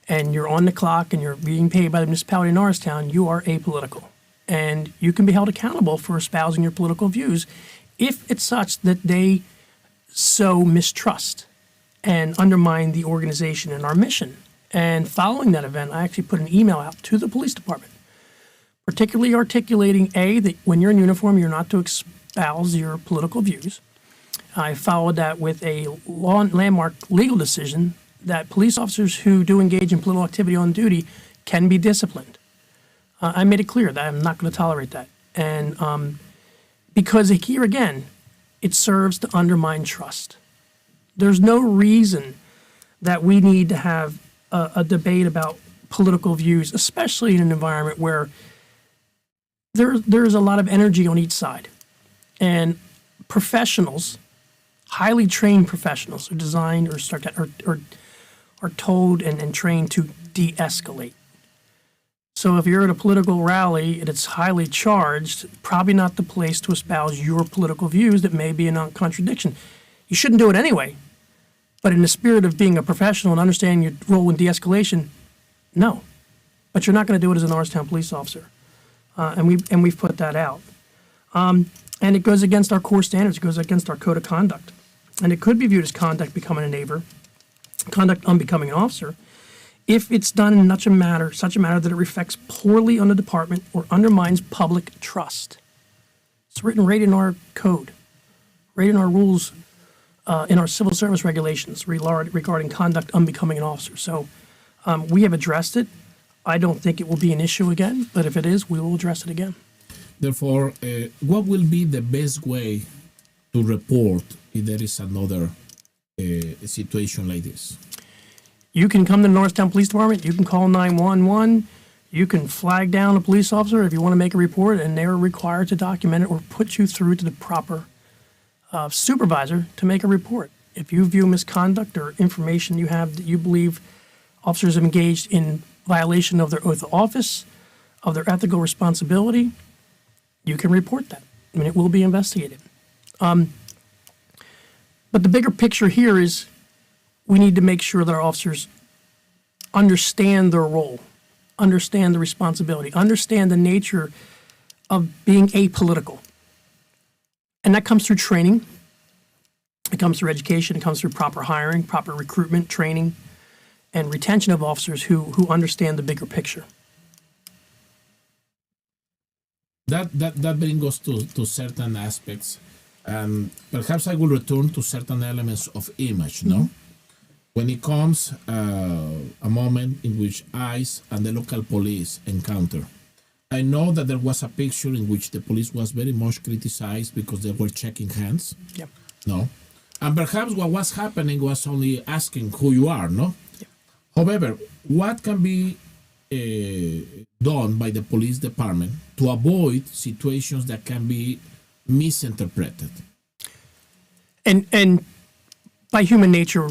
and you're on the clock and you're being paid by the municipality of Norristown, you are apolitical. And you can be held accountable for espousing your political views if it's such that they sow mistrust and undermine the organization and our mission. And following that event, I actually put an email out to the police department, particularly articulating, A, that when you're in uniform, you're not to espouse your political views. I followed that with a landmark legal decision that police officers who do engage in political activity on duty can be disciplined. I made it clear that I'm not going to tolerate that. And because here again, it serves to undermine trust. There's no reason that we need to have a debate about political views, especially in an environment where there's a lot of energy on each side. And professionals, highly trained professionals, are designed or are told and trained to de-escalate. So if you're at a political rally and it's highly charged, probably not the place to espouse your political views that may be in contradiction. You shouldn't do it anyway. But in the spirit of being a professional and understanding your role in de-escalation, no. But you're not going to do it as a Norristown police officer. And we've put that out. And it goes against our core standards. It goes against our code of conduct. And it could be viewed as conduct becoming a neighbor, conduct unbecoming an officer, if it's done in such a manner that it reflects poorly on the department or undermines public trust. It's written right in our code, right in our rules, in our civil service regulations regarding conduct unbecoming an officer. So we have addressed it. I don't think it will be an issue again, but if it is, we will address it again. Therefore, what will be the best way to report if there is another situation like this? You can come to the Norristown Police Department. You can call 911. You can flag down a police officer if you want to make a report, and they're required to document it or put you through to the proper supervisor to make a report. If you view misconduct or information you have that you believe officers have engaged in violation of their oath of office, of their ethical responsibility, you can report that. I mean, it will be investigated. But the bigger picture here is we need to make sure that our officers understand their role, understand the responsibility, understand the nature of being apolitical. And that comes through training. It comes through education. It comes through proper hiring, proper recruitment, training, and retention of officers who understand the bigger picture. That brings us to certain aspects. Perhaps I will return to certain elements of image, no? When it comes a moment in which ICE and the local police encounter, I know that there was a picture in which the police was very much criticized because they were checking hands. Yep. No? And perhaps what was happening was only asking who you are, no? Yep. However, what can be done by the police department to avoid situations that can be misinterpreted? And by human nature,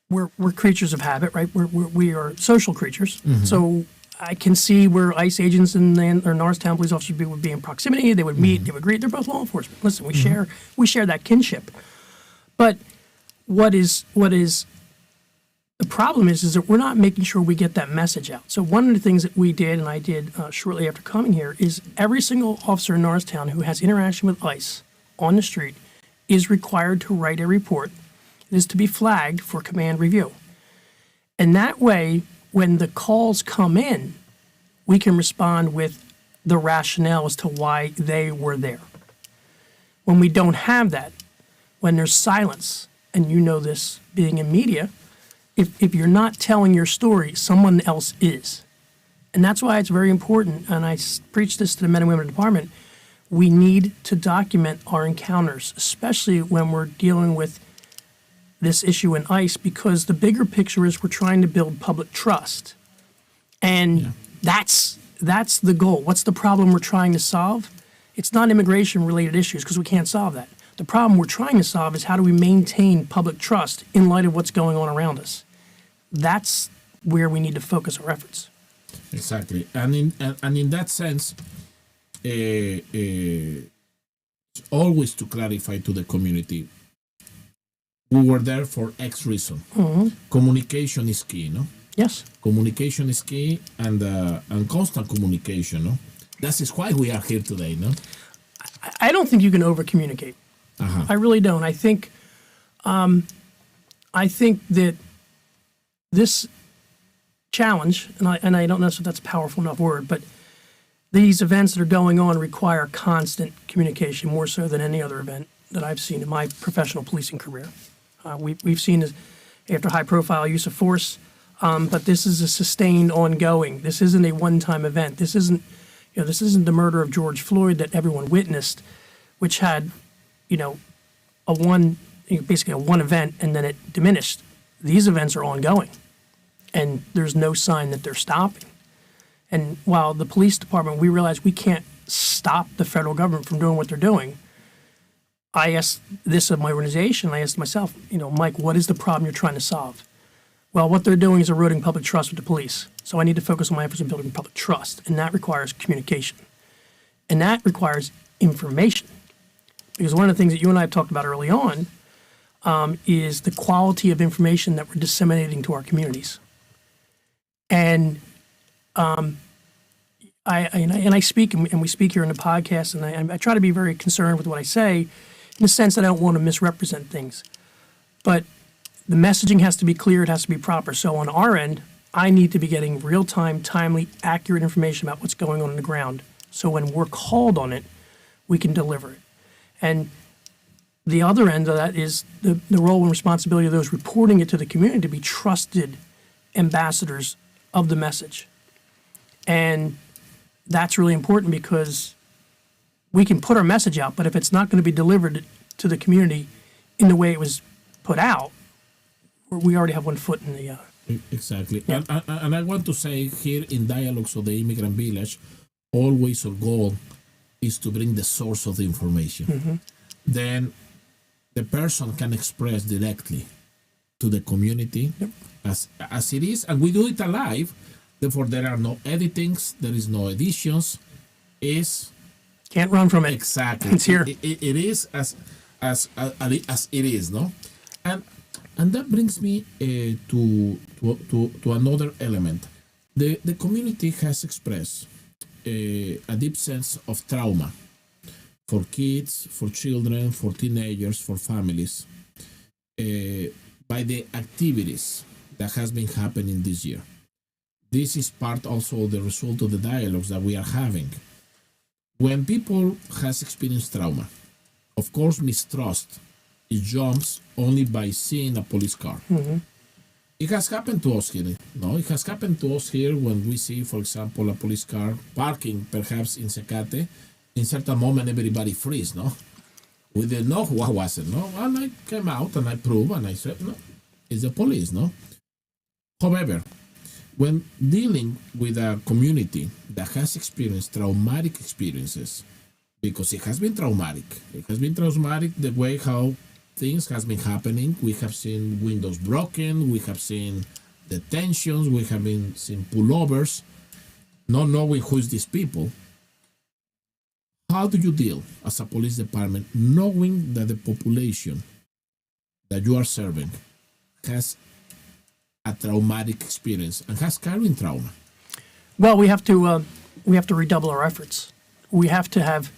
we're creatures of habit, right? We are social creatures. Mm-hmm. So I can see where ICE agents and Norristown police officers would be in proximity. They would meet. Mm-hmm. They would greet. They're both law enforcement. Listen, we share that kinship. But what is the problem is that we're not making sure we get that message out. So one of the things that we did, and I did shortly after coming here, is every single officer in Norristown who has interaction with ICE on the street is required to write a report. It is to be flagged for command review. And that way, when the calls come in, we can respond with the rationale as to why they were there. When we don't have that, when there's silence, and you know this being in media, if you're not telling your story, someone else is. And that's why it's very important, and I preach this to the men and women of the department, we need to document our encounters, especially when we're dealing with this issue in ICE, because the bigger picture is we're trying to build public trust. And that's the goal. What's the problem we're trying to solve? It's not immigration-related issues, because we can't solve that. The problem we're trying to solve is how do we maintain public trust in light of what's going on around us. That's where we need to focus our efforts. Exactly. And in that sense, always to clarify to the community, we were there for X reason. Mm-hmm. Communication is key, no? Yes. Communication is key, and constant communication, no? That is why we are here today, no? I don't think you can over-communicate. Uh-huh. I really don't. I think that this challenge, and I don't know if that's a powerful enough word, but these events that are going on require constant communication, more so than any other event that I've seen in my professional policing career. We've seen, after high-profile use of force, But this is a sustained, ongoing. This isn't a one-time event. This isn't the murder of George Floyd that everyone witnessed, which had, basically a one event and then it diminished. These events are ongoing, and there's no sign that they're stopping. And while the police department, we realize we can't stop the federal government from doing what they're doing, I asked this of my organization. I asked myself, Mike, what is the problem you're trying to solve? Well, what they're doing is eroding public trust with the police. So I need to focus on my efforts in building public trust, and that requires communication. And that requires information. Because one of the things that you and I have talked about early on is the quality of information that we're disseminating to our communities. And I speak, and we speak here in the podcast, and I try to be very concerned with what I say, in the sense that I don't want to misrepresent things. But the messaging has to be clear, it has to be proper. So on our end, I need to be getting real-time, timely, accurate information about what's going on the ground. So when we're called on it, we can deliver it. And the other end of that is the role and responsibility of those reporting it to the community to be trusted ambassadors of the message. And that's really important because we can put our message out, but if it's not going to be delivered to the community in the way it was put out, we already have one foot in the... Exactly. Yeah. And I want to say here in Dialogues of the Immigrant Village, always our goal is to bring the source of the information. Mm-hmm. Then the person can express directly to the community as it is, and we do it alive. Therefore, there are no editings, there is no editions. Can't run from it. Exactly. It's here. It is as it is, no? And that brings me to another element. The community has expressed a deep sense of trauma for kids, for children, for teenagers, for families, by the activities that has been happening this year. This is part also of the result of the dialogues that we are having. When people has experienced trauma, of course, mistrust, it jumps only by seeing a police car. Mm-hmm. It has happened to us here. No, it has happened to us here when we see, for example, a police car parking, perhaps in Secate. In certain moment, everybody freeze, no? We didn't know what was it, no? And I came out and I proved and I said, no, it's the police, no? However, when dealing with a community that has experienced traumatic experiences, because it has been traumatic the way how things has been happening. We have seen windows broken, we have seen detentions, we have seen pullovers, not knowing who is these people. How do you deal as a police department knowing that the population that you are serving has a traumatic experience and has carrying trauma? Well, we have to redouble our efforts. We have to have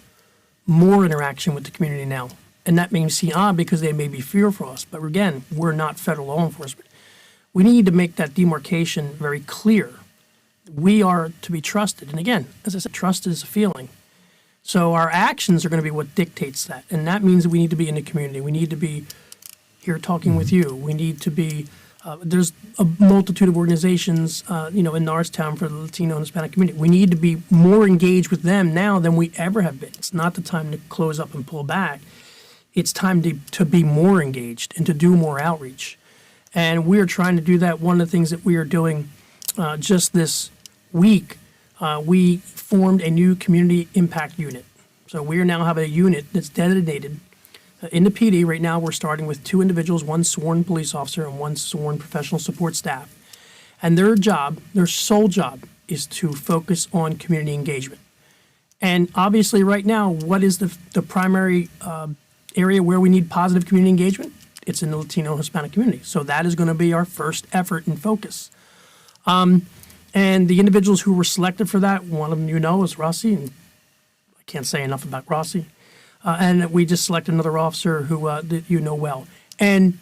more interaction with the community now. And that may seem odd because they may be fearful of us. But again, we're not federal law enforcement. We need to make that demarcation very clear. We are to be trusted. And again, as I said, trust is a feeling. So our actions are going to be what dictates that. And that means that we need to be in the community. We need to be here talking with you. We need to be, there's a multitude of organizations, in Norristown for the Latino and Hispanic community. We need to be more engaged with them now than we ever have been. It's not the time to close up and pull back. It's time to be more engaged and to do more outreach. And we are trying to do that. One of the things that we are doing just this week, we formed a new community impact unit. So we now have a unit that's designated in the PD. Right now we're starting with 2 individuals, one sworn police officer and one sworn professional support staff. And their sole job, is to focus on community engagement. And obviously right now, what is the primary area where we need positive community engagement? It's in the Latino Hispanic community. So that is going to be our first effort and focus. And the individuals who were selected for that, one of them is Rossi, and I can't say enough about Rossi. And we just selected another officer who that you know well. And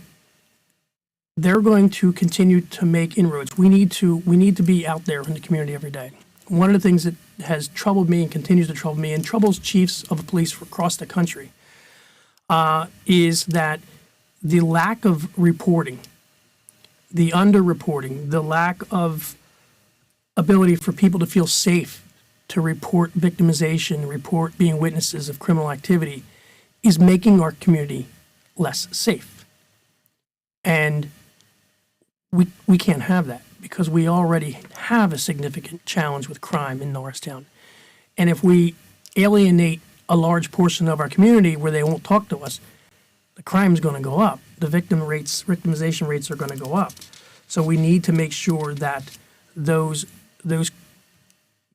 they're going to continue to make inroads. We need to be out there in the community every day. One of the things that has troubled me and continues to trouble me and troubles chiefs of police across the country is that the lack of reporting the underreporting, the lack of ability for people to feel safe to report victimization, report being witnesses of criminal activity, is making our community less safe. And we can't have that because we already have a significant challenge with crime in Norristown. And if we alienate a large portion of our community where they won't talk to us, the crime's going to go up. The victimization rates are going to go up. So we need to make sure that those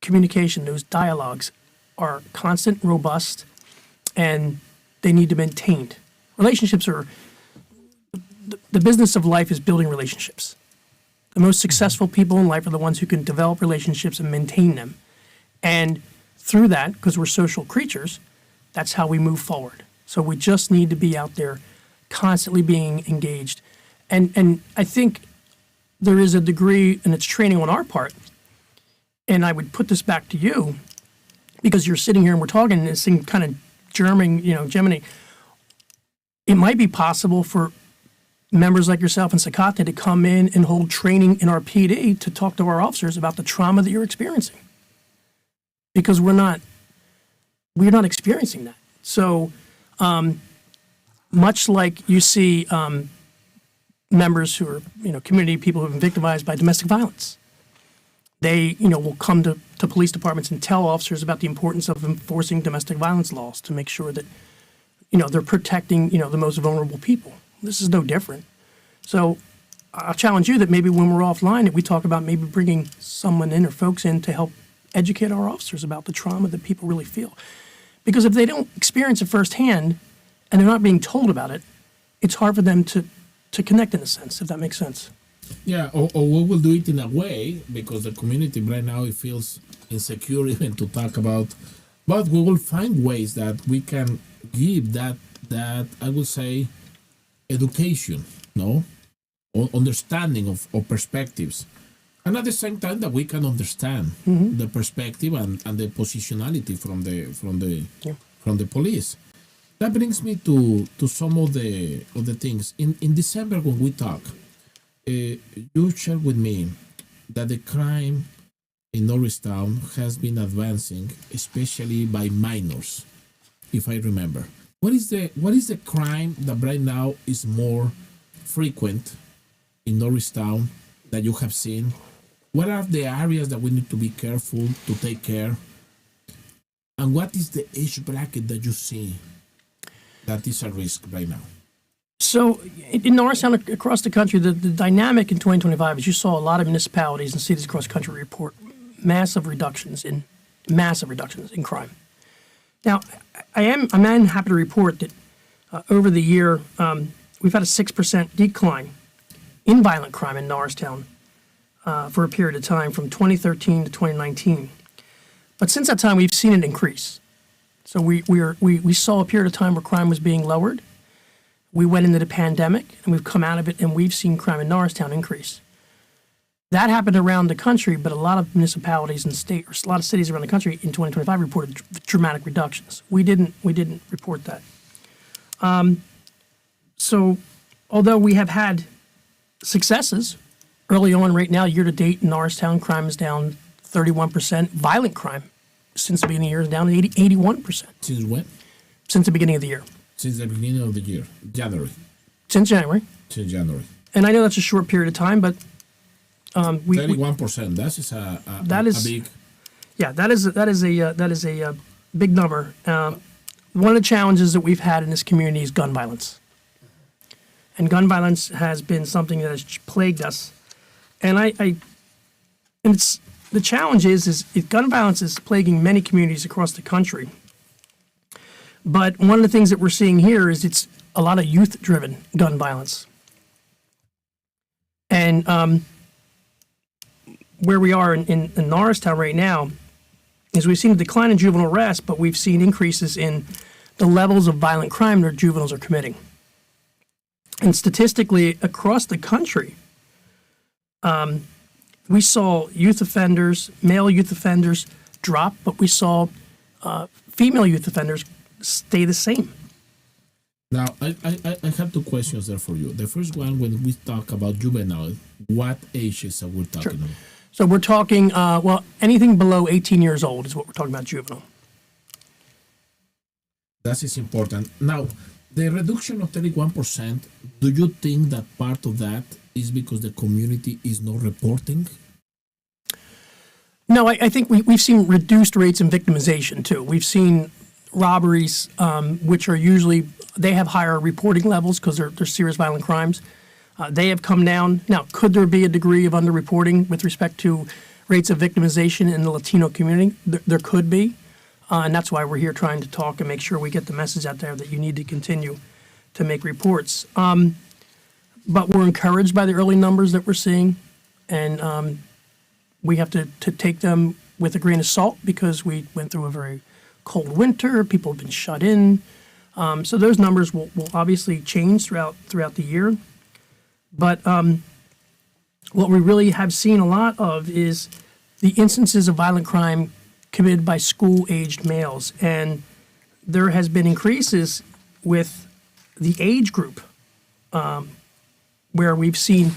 communication, those dialogues are constant, robust, and they need to be maintained. Relationships are, the business of life is building relationships. The most successful people in life are the ones who can develop relationships and maintain them. And through that, because we're social creatures, that's how we move forward. So we just need to be out there constantly being engaged. And I think there is a degree, and it's training on our part, and I would put this back to you, because you're sitting here and we're talking, and this thing kind of Gemini. It might be possible for members like yourself and Sakate to come in and hold training in our PD to talk to our officers about the trauma that you're experiencing. Because we're not experiencing that. So much like you see members who are, community people who have been victimized by domestic violence, they, will come to police departments and tell officers about the importance of enforcing domestic violence laws to make sure that, they're protecting, the most vulnerable people. This is no different. So I'll challenge you that maybe when we're offline, that we talk about maybe bringing someone in or folks in to help educate our officers about the trauma that people really feel. Because if they don't experience it firsthand and they're not being told about it, it's hard for them to connect in a sense, if that makes sense. Yeah, or we will do it in a way, because the community right now, it feels insecure even to talk about, but we will find ways that we can give that I would say, education, no? Or understanding of perspectives. And at the same time that we can understand the perspective and the positionality from the police. That brings me to some of the things. In December when we talk, you shared with me that the crime in Norristown has been advancing, especially by minors, if I remember. What is the crime that right now is more frequent in Norristown that you have seen? What are the areas that we need to be careful to take care? And what is the age bracket that you see that is a risk right now? So in Norristown, across the country, the dynamic in 2025 is you saw a lot of municipalities and cities across the country report massive reductions in crime. Now, I'm happy to report that over the year, we've had a 6% decline in violent crime in Norristown for a period of time from 2013 to 2019. But since that time, we've seen it increase. So we saw a period of time where crime was being lowered. We went into the pandemic, and we've come out of it, and we've seen crime in Norristown increase. That happened around the country, but a lot of municipalities and a lot of cities around the country in 2025 reported dramatic reductions. We didn't report that. So although we have had successes early on, right now, year to date in Norristown, crime is down 31%. Violent crime since the beginning of the year is down 81%. Since when? Since the beginning of the year. Since the beginning of the year, January. Since January. Since January. And I know that's a short period of time, but 31%. That is a big. Yeah, that is a big number. One of the challenges that we've had in this community is gun violence, and gun violence has been something that has plagued us. And it's the challenge is gun violence is plaguing many communities across the country. But one of the things that we're seeing here is it's a lot of youth-driven gun violence, and where we are in Norristown right now is we've seen a decline in juvenile arrests, but we've seen increases in the levels of violent crime that juveniles are committing. And statistically, across the country, we saw male youth offenders drop, but we saw female youth offenders stay the same. Now, I have two questions there for you. The first one, when we talk about juvenile, what ages are we talking about? So we're talking, well, anything below 18 years old is what we're talking about juvenile. That is important. Now, the reduction of 31%, do you think that part of that is because the community is not reporting? No, I think we've seen reduced rates in victimization too. We've seen robberies, which are usually, they have higher reporting levels because they're serious violent crimes. They have come down. Now, could there be a degree of underreporting with respect to rates of victimization in the Latino community? There could be. And that's why we're here trying to talk and make sure we get the message out there that you need to continue to make reports. But we're encouraged by the early numbers that we're seeing. And we have to take them with a grain of salt because we went through a very cold winter. People have been shut in. So those numbers will obviously change throughout the year. But what we really have seen a lot of is the instances of violent crime committed by school-aged males. And there has been increases with the age group where we've seen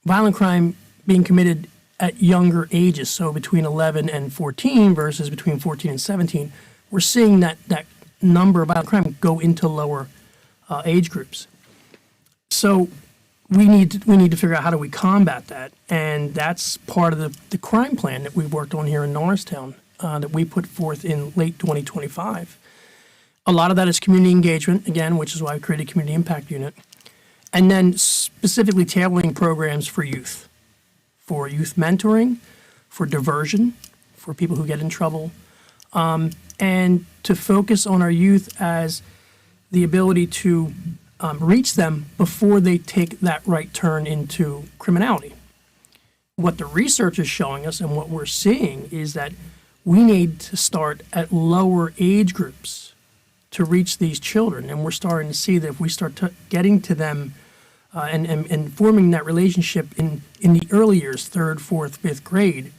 violent crime being committed at younger ages, so between 11 and 14 versus between 14 and 17. We're seeing that number of violent crime go into lower age groups. So we need to figure out how do we combat that, and that's part of the crime plan that we've worked on here in Norristown that we put forth in late 2025. A lot of that is community engagement, again, which is why we created a community impact unit, and then specifically tailoring programs for youth mentoring, for diversion, for people who get in trouble, and to focus on our youth as the ability to reach them before they take that right turn into criminality. What the research is showing us and what we're seeing is that we need to start at lower age groups to reach these children. And we're starting to see that if we start getting to them and forming that relationship in the early years, 3rd, 4th, 5th grade,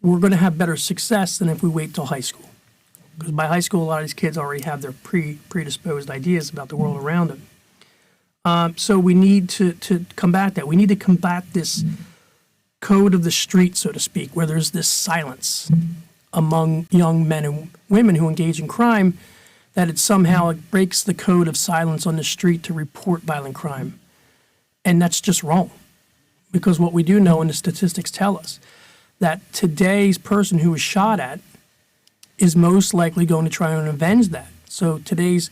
we're going to have better success than if we wait till high school. Because by high school, a lot of these kids already have their predisposed ideas about the world around them. So we need to combat that. We need to combat this code of the street, so to speak, where there's this silence among young men and women who engage in crime, that it somehow breaks the code of silence on the street to report violent crime. And that's just wrong. Because what we do know, and the statistics tell us, that today's person who was shot at is most likely going to try and avenge that. So today's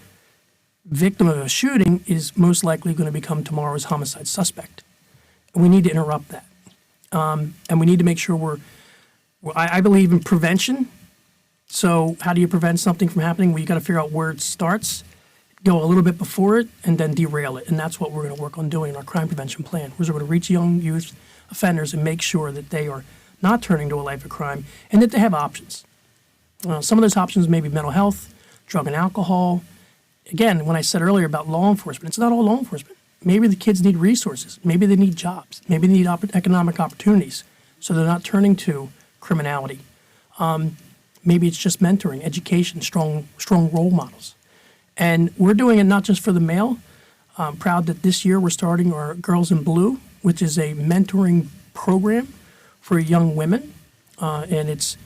victim of a shooting is most likely going to become tomorrow's homicide suspect. And we need to interrupt that. And we need to make sure I believe in prevention. So how do you prevent something from happening? Well, you got to figure out where it starts, go a little bit before it, and then derail it. And that's what we're going to work on doing in our crime prevention plan. We're going to reach young youth offenders and make sure that they are not turning to a life of crime and that they have options. Some of those options may be mental health, drug and alcohol. Again, when I said earlier about law enforcement, it's not all law enforcement. Maybe the kids need resources. Maybe they need jobs. Maybe they need economic opportunities so they're not turning to criminality. Maybe it's just mentoring, education, strong role models. And we're doing it not just for the male. I'm proud that this year we're starting our Girls in Blue, which is a mentoring program for young women. And it's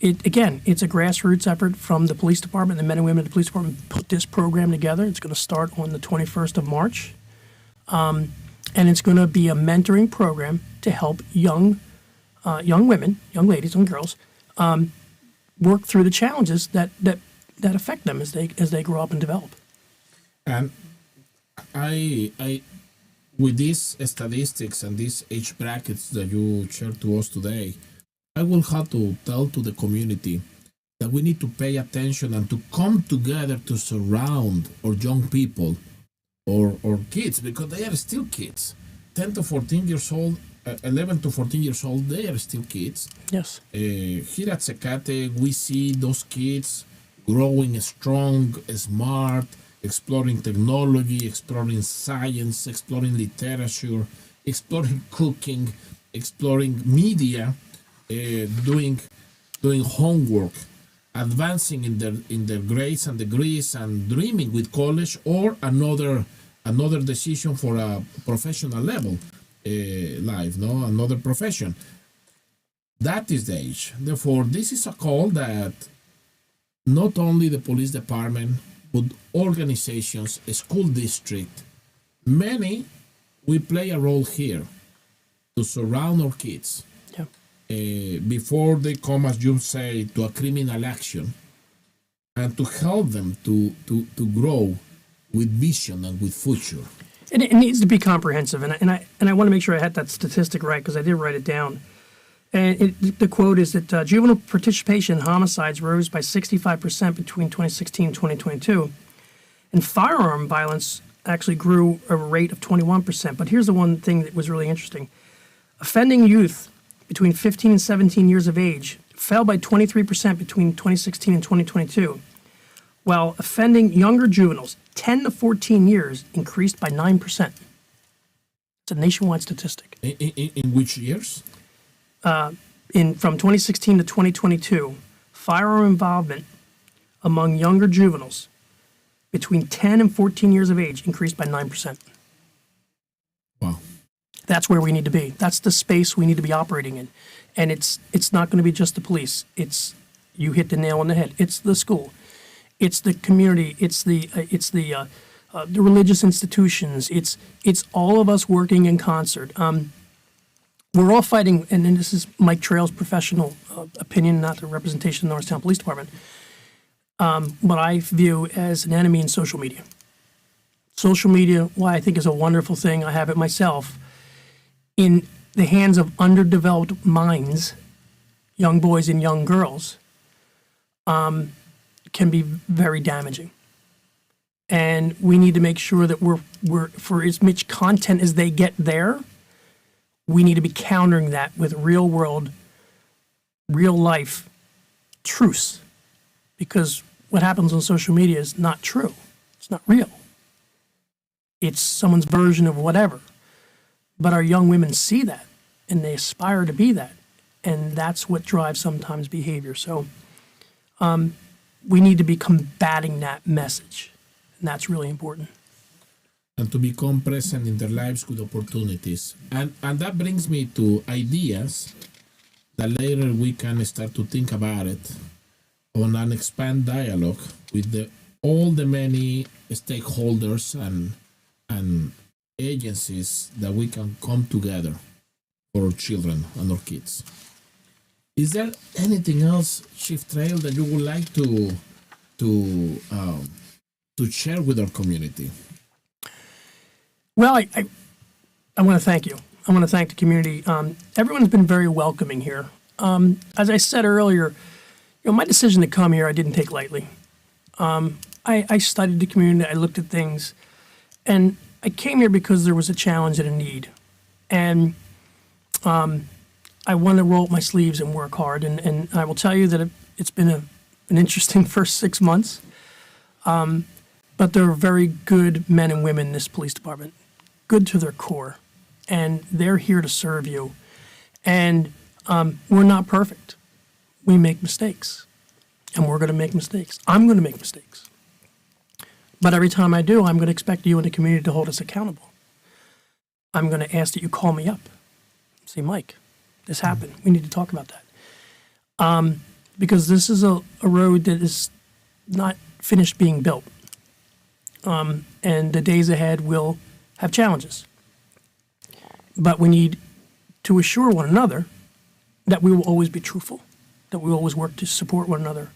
a grassroots effort from the police department. The men and women of the police department put this program together. It's going to start on the 21st of March. And it's going to be a mentoring program to help young women, young ladies, young girls, work through the challenges that affect them as they grow up and develop. And I with these statistics and these age brackets that you shared to us today, I will have to tell to the community that we need to pay attention and to come together to surround our young people or kids, because they are still kids. 10 to 14 years old, 11 to 14 years old, they are still kids. Yes. Here at Secate, we see those kids growing strong, smart, exploring technology, exploring science, exploring literature, exploring cooking, exploring media, doing homework. advancing in their grades and degrees and dreaming with college or another decision for a professional level life, no, another profession. That is the age. Therefore, this is a call that not only the police department, but organizations, a school district, many, we play a role here to surround our kids before they come, as you say, to a criminal action, and to help them to grow with vision and with future. And it needs to be comprehensive. And I want to make sure I had that statistic right, because I did write it down. And the quote is that juvenile participation in homicides rose by 65% between 2016 and 2022. And firearm violence actually grew at a rate of 21%. But here's the one thing that was really interesting. Offending youth between 15 and 17 years of age fell by 23% between 2016 and 2022, while offending younger juveniles, 10 to 14 years, increased by 9%. It's a nationwide statistic. In which years? From 2016 to 2022, firearm involvement among younger juveniles between 10 and 14 years of age increased by 9%. Wow. That's where we need to be. That's the space we need to be operating in. And it's not going to be just the police. It's, you hit the nail on the head. It's the school. It's the community. It's the religious institutions. It's all of us working in concert. We're all fighting, and this is Mike Trail's professional opinion, not the representation of the Norristown Police Department, what I view as an enemy in social media. Social media, why I think is a wonderful thing, I have it myself, in the hands of underdeveloped minds, young boys and young girls, can be very damaging. And we need to make sure that we're for as much content as they get there, we need to be countering that with real world, real life truths. Because what happens on social media is not true. It's not real. It's someone's version of whatever. But our young women see that, and they aspire to be that. And that's what drives sometimes behavior. So we need to be combating that message. And that's really important. And to become present in their lives with opportunities. And that brings me to ideas that later we can start to think about it on an expand dialogue with all the many stakeholders and agencies that we can come together for our children and our kids. Is there anything else, Chief Trail, that you would like to share with our community? Well, I want to thank you. I want to thank the community. Everyone's been very welcoming here. As I said earlier, my decision to come here, I didn't take lightly. I studied the community. I looked at things. And I came here because there was a challenge and a need. And I want to roll up my sleeves and work hard. And I will tell you that it's been an interesting first 6 months. But there are very good men and women in this police department, good to their core. And they're here to serve you. And we're not perfect. We make mistakes. And we're going to make mistakes. I'm going to make mistakes. But every time I do, I'm going to expect you and the community to hold us accountable. I'm going to ask that you call me up. Say, Mike, this happened. We need to talk about that. Because this is a road that is not finished being built. And the days ahead will have challenges. But we need to assure one another that we will always be truthful, that we will always work to support one another.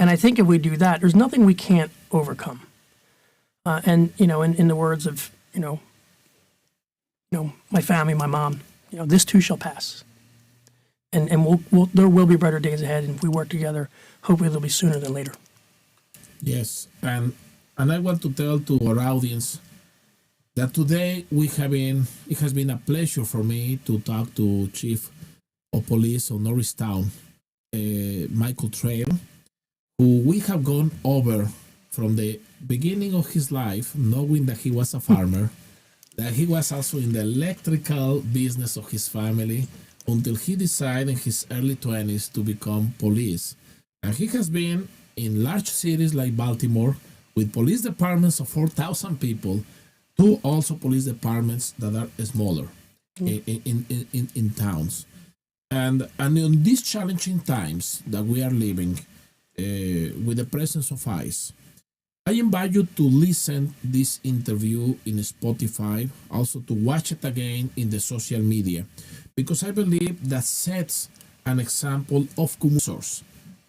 And I think if we do that, there's nothing we can't overcome. And, in the words of, my family, my mom, this too shall pass. And there will be brighter days ahead. And if we work together, hopefully they'll be sooner than later. Yes. And I want to tell to our audience that today it has been a pleasure for me to talk to Chief of Police of Norristown, Michael Trail, who we have gone over from the beginning of his life, knowing that he was a farmer, that he was also in the electrical business of his family, until he decided in his early 20s to become police. And he has been in large cities like Baltimore with police departments of 4,000 people to also police departments that are smaller in towns. And in these challenging times that we are living with the presence of ICE, I invite you to listen this interview in Spotify, also to watch it again in the social media, because I believe that sets an example of source,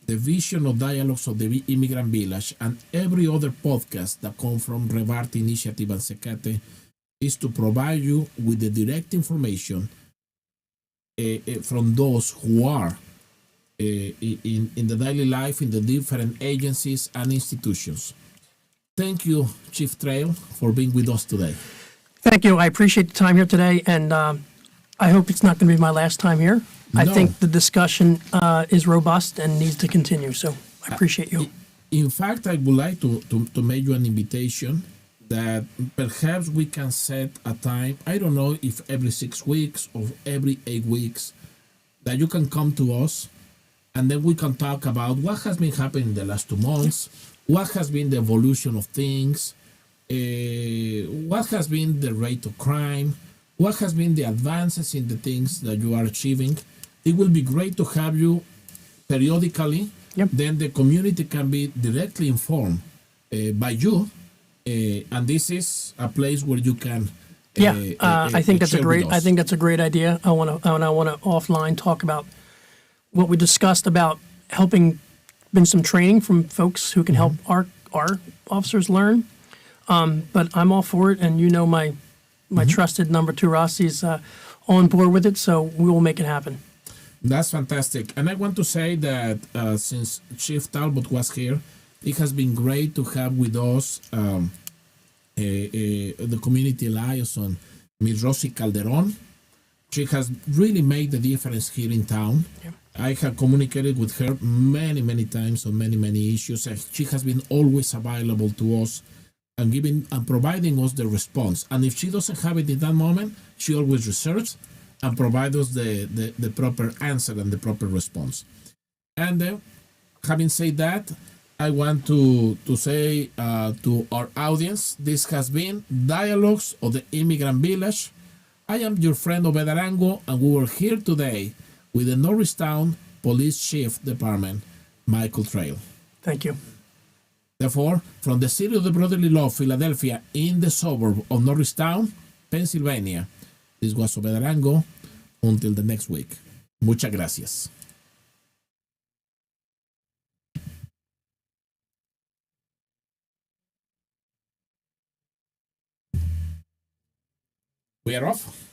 the vision of dialogues of the immigrant village, and every other podcast that come from Revarte Initiative and Secate is to provide you with the direct information from those who are in the daily life in the different agencies and institutions. Thank you, Chief Trail, for being with us today. Thank you. I appreciate the time here today, and I hope it's not going to be my last time here. I think the discussion is robust and needs to continue, so I appreciate you. In fact, I would like to make you an invitation that perhaps we can set a time, I don't know if every 6 weeks or every 8 weeks, that you can come to us and then we can talk about what has been happening in the last 2 months, what has been the evolution of things, what has been the rate of crime, what has been the advances in the things that you are achieving. It will be great to have you periodically. Yep. Then the community can be directly informed by you, and this is a place where you can. I think that's a great idea. I want to offline talk about what we discussed about helping. Been some training from folks who can help our officers learn, but I'm all for it, and my trusted number 2 Rossi is on board with it, so we will make it happen. That's fantastic. And I want to say that since Chief Talbot was here, it has been great to have with us the community liaison, Ms. Rosie Calderon. She has really made the difference here in town. Yeah. I have communicated with her many times on many issues. And she has been always available to us and providing us the response. And if she doesn't have it in that moment, she always researches and provide us the proper answer and the proper response. And having said that, I want to say to our audience, this has been Dialogues of the Immigrant Village. I am your friend Obed Arango, and we were here today with the Norristown Police Chief Department, Michael Trail. Thank you. Therefore, from the City of the Brotherly Love, Philadelphia, in the suburb of Norristown, Pennsylvania, this was Obed Arango. Until the next week. Muchas gracias. We are off.